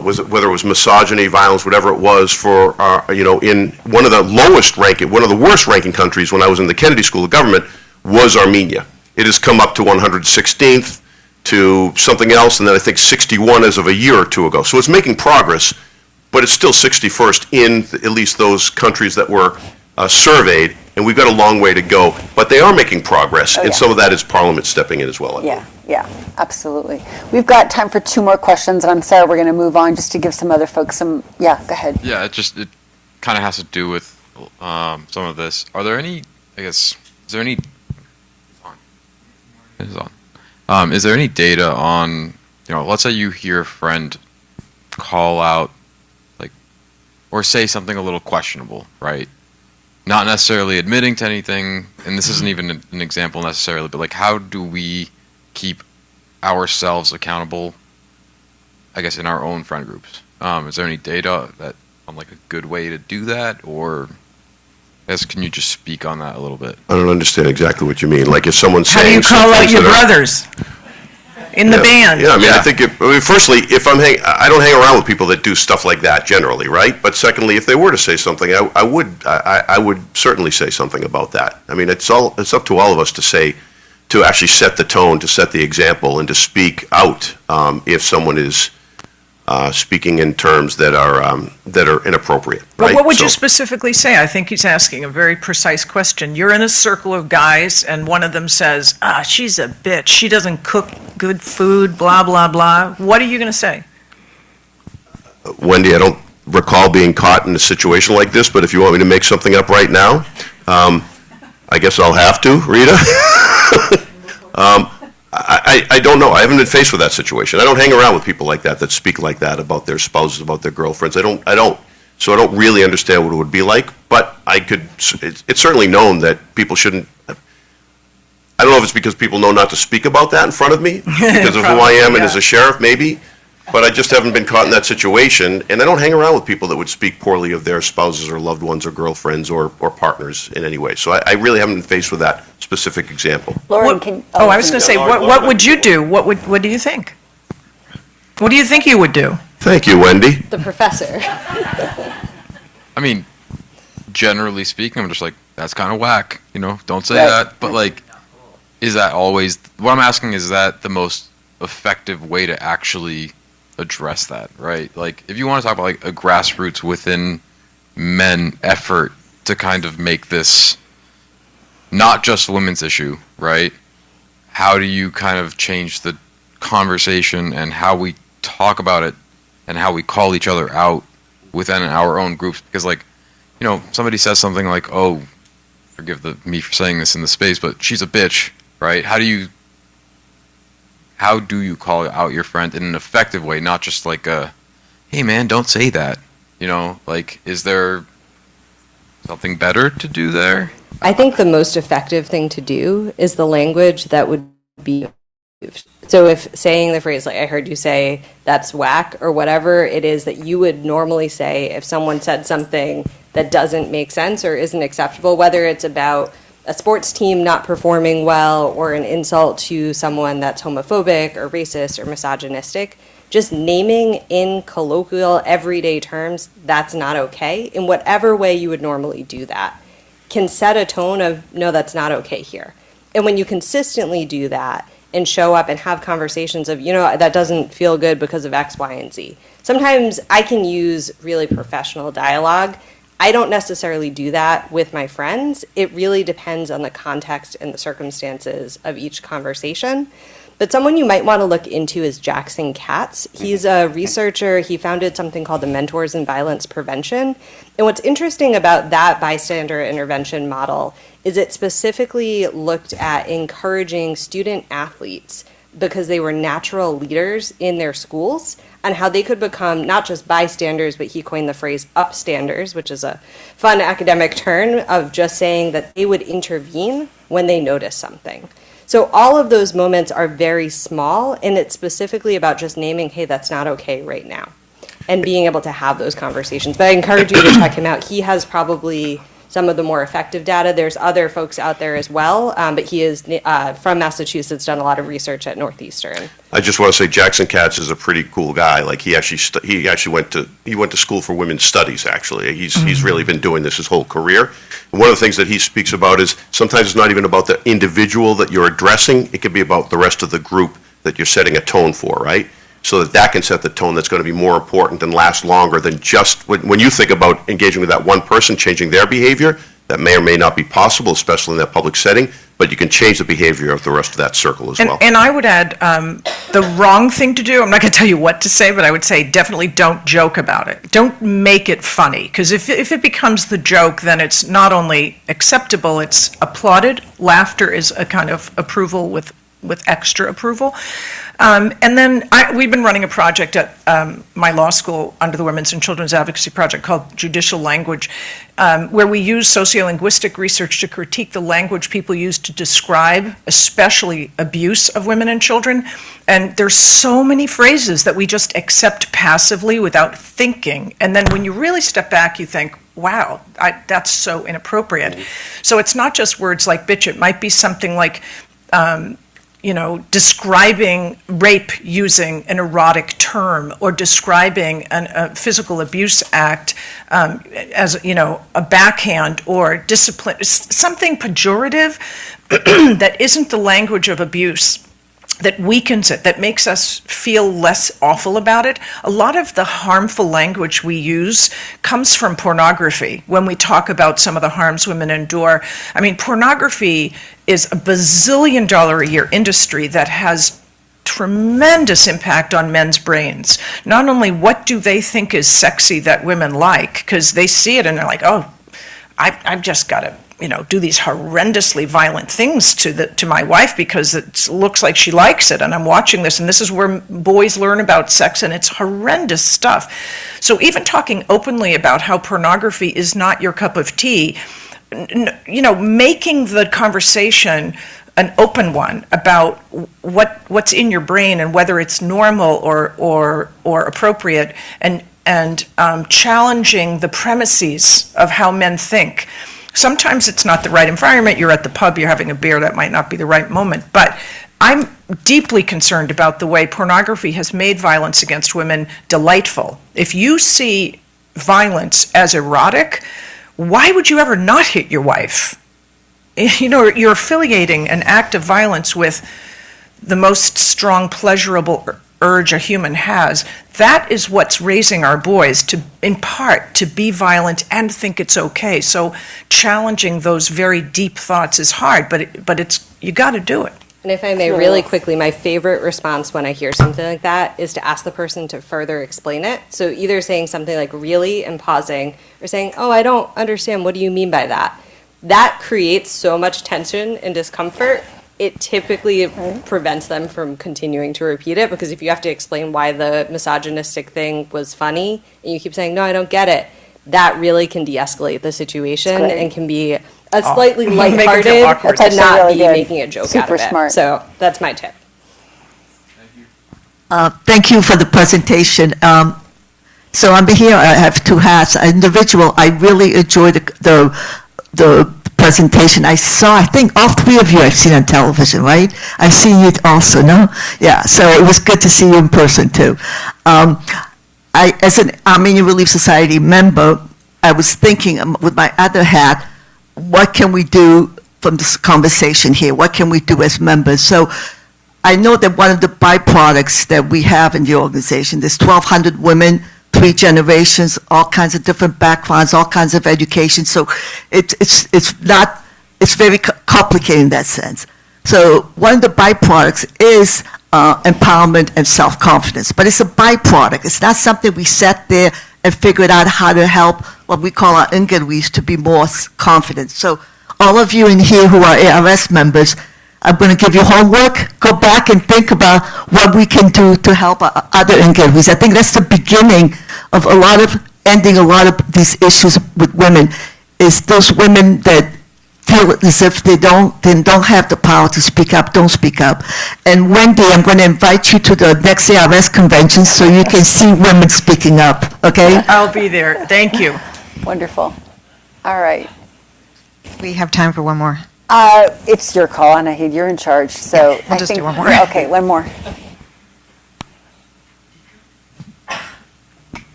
whether it was misogyny, violence, whatever it was, for you know, in one of the lowest ranking, one of the worst ranking countries when I was in the Kennedy School of Government was Armenia. It has come up to 116th, to something else, and then I think 61 as of a year or two ago. So it's making progress, but it's still 61st in at least those countries that were surveyed, and we've got a long way to go. But they are making progress, and some of that is Parliament stepping in as well. Yeah, absolutely. We've got time for 2 more questions, and I'm sorry we're going to move on just to give some other folks some, go ahead. Yeah, it kind of has to do with some of this. Are there any, is there any data on, you know, let's say you hear a friend call out, like, or say something a little questionable, right? Not necessarily admitting to anything, and this isn't even an example necessarily, but like, how do we keep ourselves accountable, I guess, in our own friend groups? Is there any data that on like a good way to do that, or I guess, can you just speak on that a little bit? I don't understand exactly what you mean. Like if someone's How do saying you call out your that are- brothers in the band? Yeah, I mean, I think, firstly, if I don't hang around with people that do stuff like that generally, right? But secondly, if they were to say something, I would certainly say something about that. I mean, it's up to all of us to actually set the tone, to set the example, and to speak out if someone is speaking in terms that are inappropriate. But right? what would you So- specifically say? I think he's asking a very precise question. You're in a circle of guys, and one of them says, she's a bitch. She doesn't cook good food, blah, blah, blah. What are you going to say? Wendy, I don't recall being caught in a situation like this, but if you want me to make something up right now, I guess I'll have to, Rita. I don't know. I haven't been faced with that situation. I don't hang around with people like that speak like that about their spouses, about their girlfriends. I don't. So I don't really understand what it would be like, but it's certainly known that people shouldn't. I don't know if it's because people know not to speak about that in front of me because of who I am and as a sheriff, maybe. But I just haven't been caught in that situation, and I don't hang around with people that would speak poorly of their spouses or loved ones or girlfriends or partners in any way. So I really haven't been faced with that specific example. Lauren, I was going to say, what would you do? What do you think? What do you think you would do? Thank you, Wendy. The professor. I mean, generally speaking, I'm just like, that's kind of whack, you know, don't say Right. that. But like, is that always, what I'm asking is that the most effective way to actually address that, right? Like, if you want to talk about like a grassroots within men effort to kind of make this not just a women's issue, right? How do you kind of change the conversation and how we talk about it and how we call each other out within our own groups? Because, like, you know, somebody says something like, oh, forgive me for saying this in the space, but she's a bitch, right? How do you call out your friend in an effective way, not just like a, hey man, don't say that, you know? Like, is there something better to do there? I think the most effective thing to do is the language that would be used. So if saying the phrase, like I heard you say, that's whack, or whatever it is that you would normally say if someone said something that doesn't make sense or isn't acceptable, whether it's about a sports team not performing well or an insult to someone that's homophobic or racist or misogynistic, just naming in colloquial, everyday terms, that's not okay, in whatever way you would normally do that, can set a tone of, no, that's not okay here. And when you consistently do that and show up and have conversations of, you know, that doesn't feel good because of X, Y, and Z. Sometimes I can use really professional dialogue. I don't necessarily do that with my friends. It really depends on the context and the circumstances of each conversation. But someone you might want to look into is Jackson Katz. He's a researcher. He founded something called the Mentors in Violence Prevention. And what's interesting about that bystander intervention model is it specifically looked at encouraging student athletes, because they were natural leaders in their schools, and how they could become not just bystanders, but he coined the phrase upstanders, which is a fun academic term of just saying that they would intervene when they notice something. So all of those moments are very small, and it's specifically about just naming, hey, that's not okay right now, and being able to have those conversations. But I encourage you to check him out. He has probably some of the more effective data. There's other folks out there as well, but he is from Massachusetts, done a lot of research at Northeastern. I just want to say Jackson Katz is a pretty cool guy. Like, he actually went to school for women's studies. Actually, he's really been doing this his whole career. And one of the things that he speaks about is sometimes it's not even about the individual that you're addressing. It could be about the rest of the group that you're setting a tone for, right? So that can set the tone that's going to be more important and last longer than just when you think about engaging with that one person, changing their behavior. That may or may not be possible, especially in that public setting, but you can change the behavior of the rest of that circle as well. And I would add the wrong thing to do, I'm not going to tell you what to say, but I would say definitely don't joke about it. Don't make it funny, because if it becomes the joke, then it's not only acceptable, it's applauded. Laughter is a kind of approval with extra approval. And then we've been running a project at my law school under the Women's and Children's Advocacy Project called Judicial Language, where we use sociolinguistic research to critique the language people use to describe, especially abuse of women and children. And there's so many phrases that we just accept passively without thinking. And then when you really step back, you think, wow, that's so inappropriate. So it's not just words like bitch. It might be something like, describing rape using an erotic term, or describing a physical abuse act as, a backhand or discipline, something pejorative that isn't the language of abuse, that weakens it, that makes us feel less awful about it. A lot of the harmful language we use comes from pornography when we talk about some of the harms women endure. I mean, pornography is a bazillion dollar a year industry that has tremendous impact on men's brains. Not only what do they think is sexy that women like, because they see it and they're like, oh, I've just got to do these horrendously violent things to my wife because it looks like she likes it, and I'm watching this, and this is where boys learn about sex, and it's horrendous stuff. So even talking openly about how pornography is not your cup of tea, making the conversation an open one about what's in your brain and whether it's normal or appropriate, and challenging the premises of how men think. Sometimes it's not the right environment. You're at the pub, you're having a beer, that might not be the right moment. But I'm deeply concerned about the way pornography has made violence against women delightful. If you see violence as erotic, why would you ever not hit your wife? You're affiliating an act of violence with the most strong pleasurable urge a human has, that is what's raising our boys to, in part, to be violent and think it's okay. So challenging those very deep thoughts is hard, but it's, you got to do it. And if I may, really quickly, my favorite response when I hear something like that is to ask the person to further explain it. So either saying something like really and pausing, or saying, oh, I don't understand, what do you mean by that? That creates so much tension and discomfort. It typically prevents them from continuing to repeat it, because if you have to explain why the misogynistic thing was funny and you keep saying, no, I don't get it, that really can de-escalate the situation and can be a slightly lighthearted and not really be good. making a joke out Super of it. smart. So that's my tip. Thank you for the presentation. So I'm here, I have two hats. As an individual, I really enjoyed the presentation. I saw, I think all three of you I've seen on television, right? I've seen you also, no? Yeah, so it was good to see you in person too. As an Armenian Relief Society member, I was thinking with my other hat, what can we do from this conversation here? What can we do as members? So I know that one of the byproducts that we have in the organization, there's 1,200 women, 3 generations, all kinds of different backgrounds, all kinds of education. So it's very complicated in that sense. So one of the byproducts is empowerment and self-confidence, but it's a byproduct. It's not something we sat there and figured out how to help what we call our Ingaris to be more confident. So all of you in here who are ARS members, I'm going to give you homework. Go back and think about what we can do to help other Ingaris. I think that's the beginning of ending a lot of these issues with women, is those women that feel as if they don't have the power to speak up, don't speak up. And Wendy, I'm going to invite you to the next ARS convention so you can see women speaking up, okay? I'll be there. Thank you. Wonderful. All right. We have time for one more. It's your call, Anahid. You're in charge. So We'll just do one more. Yeah, okay, one more.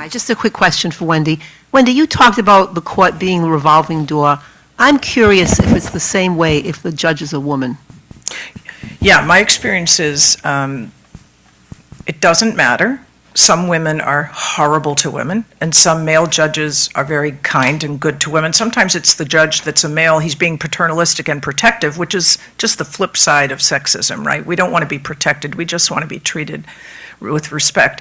Just a quick question for Wendy. Wendy, you talked about the court being a revolving door. I'm curious if it's the same way if the judge is a woman. Yeah, my experience is it doesn't matter. Some women are horrible to women, and some male judges are very kind and good to women. Sometimes it's the judge that's a male, he's being paternalistic and protective, which is just the flip side of sexism, right? We don't want to be protected, we just want to be treated with respect.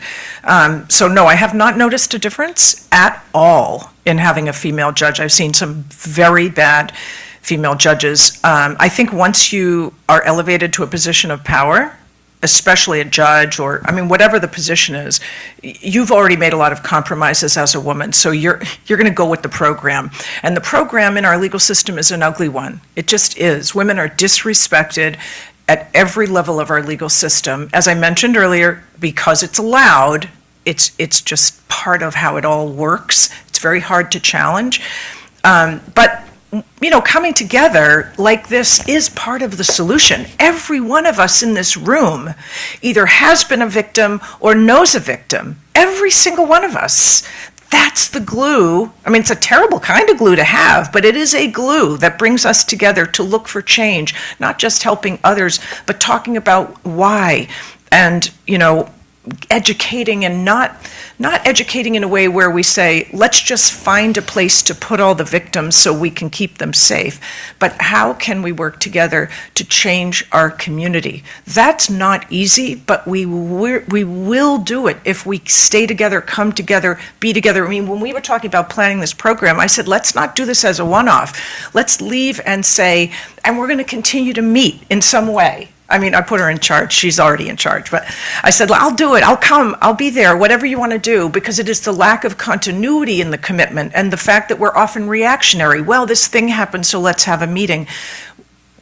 So no, I have not noticed a difference at all in having a female judge. I've seen some very bad female judges. I think once you are elevated to a position of power, especially a judge or, I mean, whatever the position is, you've already made a lot of compromises as a woman, so you're going to go with the program. And the program in our legal system is an ugly one. It just is. Women are disrespected at every level of our legal system. As I mentioned earlier, because it's allowed, it's just part of how it all works. It's very hard to challenge. But you know, coming together like this is part of the solution. Every one of us in this room either has been a victim or knows a victim. Every single one of us. That's the glue. I mean, it's a terrible kind of glue to have, but it is a glue that brings us together to look for change, not just helping others, but talking about why and, you know, educating and not educating in a way where we say, let's just find a place to put all the victims so we can keep them safe. But how can we work together to change our community? That's not easy, but we will do it if we stay together, come together, be together. I mean, when we were talking about planning this program, I said, let's not do this as a one-off. Let's leave and say, and we're going to continue to meet in some way. I mean, I put her in charge. She's already in charge. But I said, well, I'll do it. I'll come. I'll be there, whatever you want to do, because it is the lack of continuity in the commitment and the fact that we're often reactionary. Well, this thing happened, so let's have a meeting.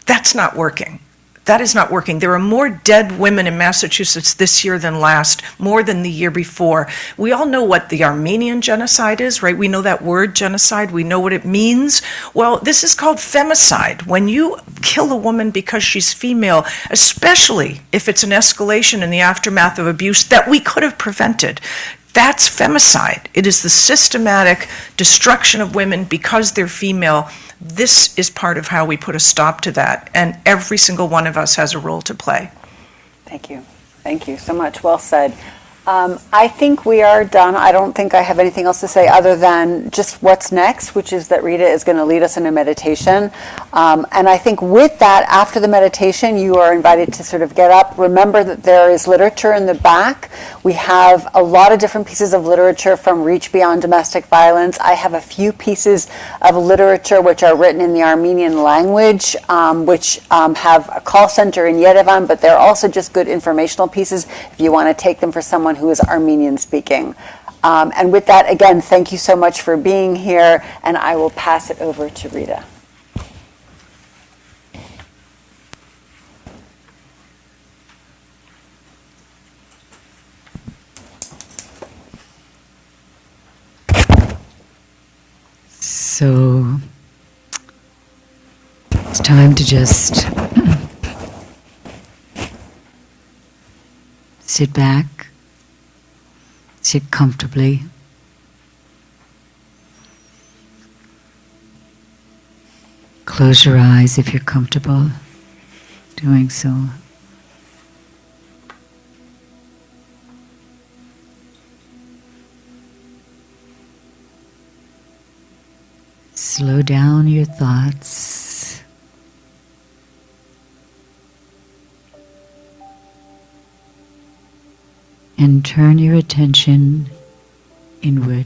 That's not working. That is not working. There are more dead women in Massachusetts this year than last, more than the year before. We all know what the Armenian genocide is, right? We know that word genocide. We know what it means. Well, this is called femicide. When you kill a woman because she's female, especially if it's an escalation in the aftermath of abuse that we could have prevented, that's femicide. It is the systematic destruction of women because they're female. This is part of how we put a stop to that, and every single one of us has a role to play. Thank you. Thank you so much. Well said. I think we are done. I don't think I have anything else to say other than just what's next, which is that Rita is going to lead us in a meditation. And I think with that, after the meditation, you are invited to sort of get up. Remember that there is literature in the back. We have a lot of different pieces of literature from Reach Beyond Domestic Violence. I have a few pieces of literature which are written in the Armenian language, which have a call center in Yerevan, but they're also just good informational pieces if you want to take them for someone who is Armenian speaking. And with that, again, thank you so much for being here, and I will pass it over to Rita. So it's time to just sit back, sit comfortably. Close your eyes if you're comfortable doing so. Slow down your thoughts. And turn your attention inward.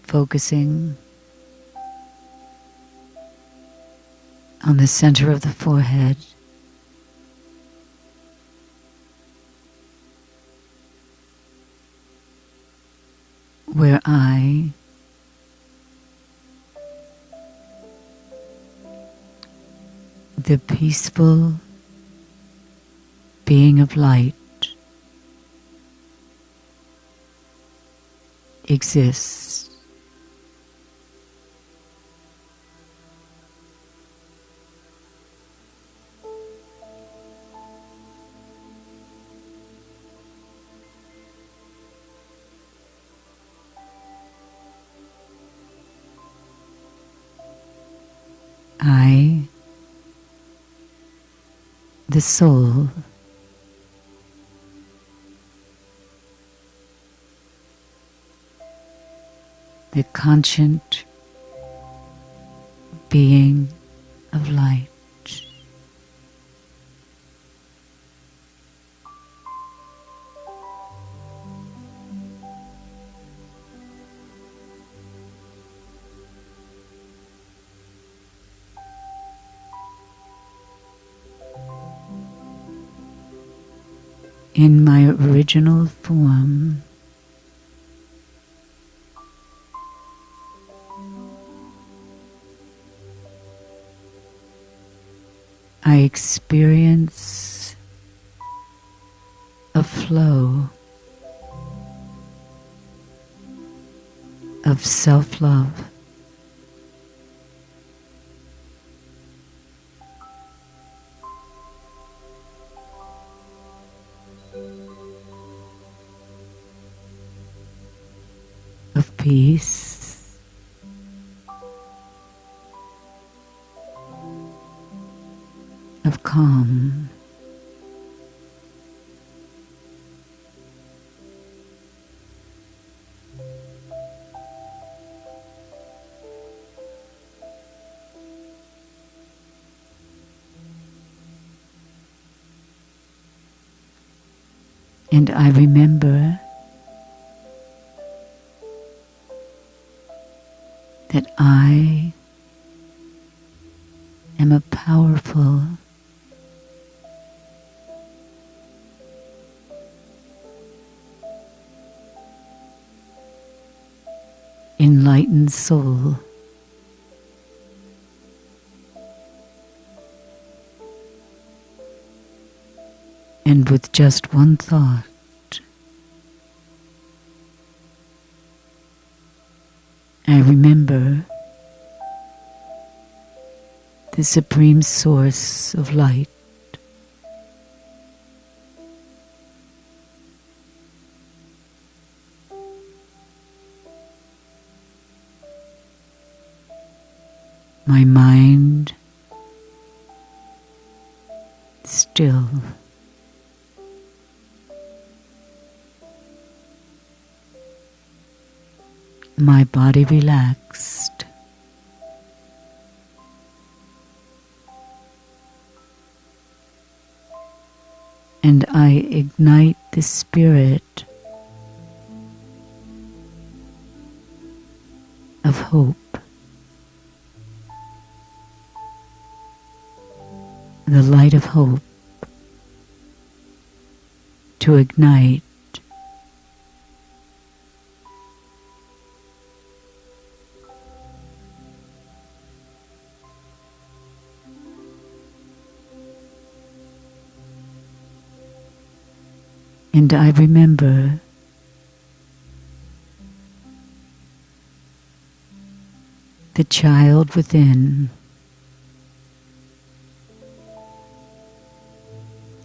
Focusing on the center of the forehead. Where I the peaceful being of light exists. I, the soul, the conscient being of light. In my original form, I experience a flow of self-love. Of peace, of calm, and I remember that I am a powerful, enlightened soul. And with just one thought, I remember the supreme source of light. my mind still. My body relaxed. And I ignite the spirit of hope. The light of hope to ignite and I remember the child within,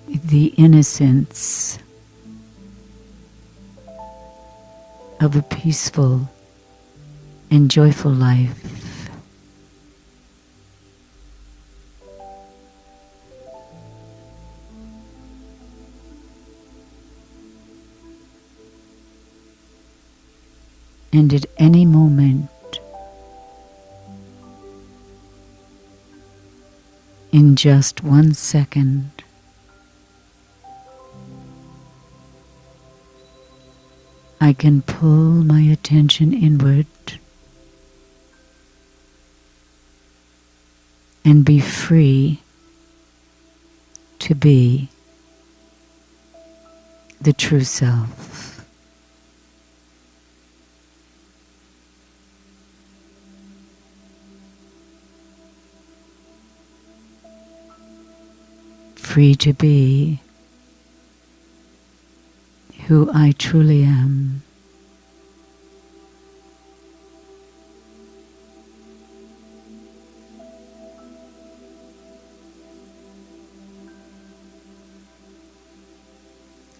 the innocence of a peaceful and joyful life. And at any moment, in just 1 second, I can pull my attention inward and be free to be the true self. Free to be who I truly am.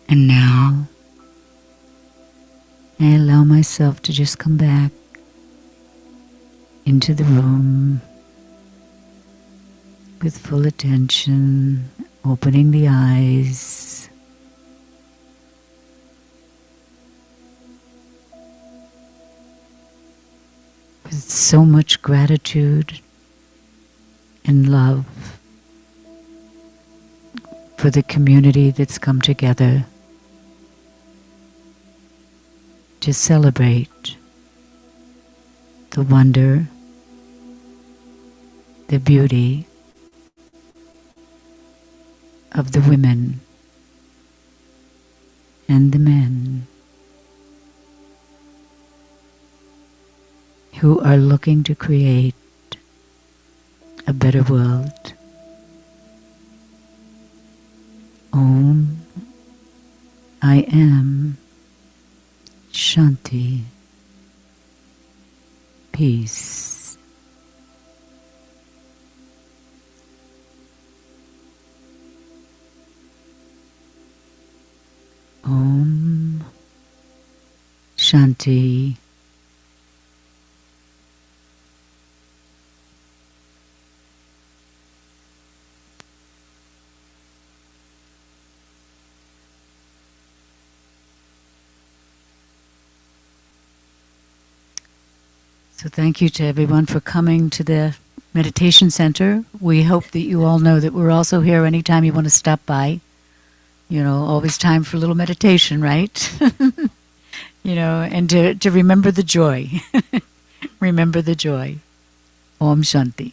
And now, I allow myself to just come back into the room with full attention, opening the eyes. With so much gratitude and love for the community that's come together to celebrate the wonder, the beauty of the women and the men who are looking to create a better world. Om, I am Shanti, peace. Om Shanti. So thank you to everyone for coming to the Meditation Center. We hope that you all know that we're also here anytime you want to stop by. You know, always time for a little meditation, right? You know, and to remember the joy. Remember the joy. Om Shanti.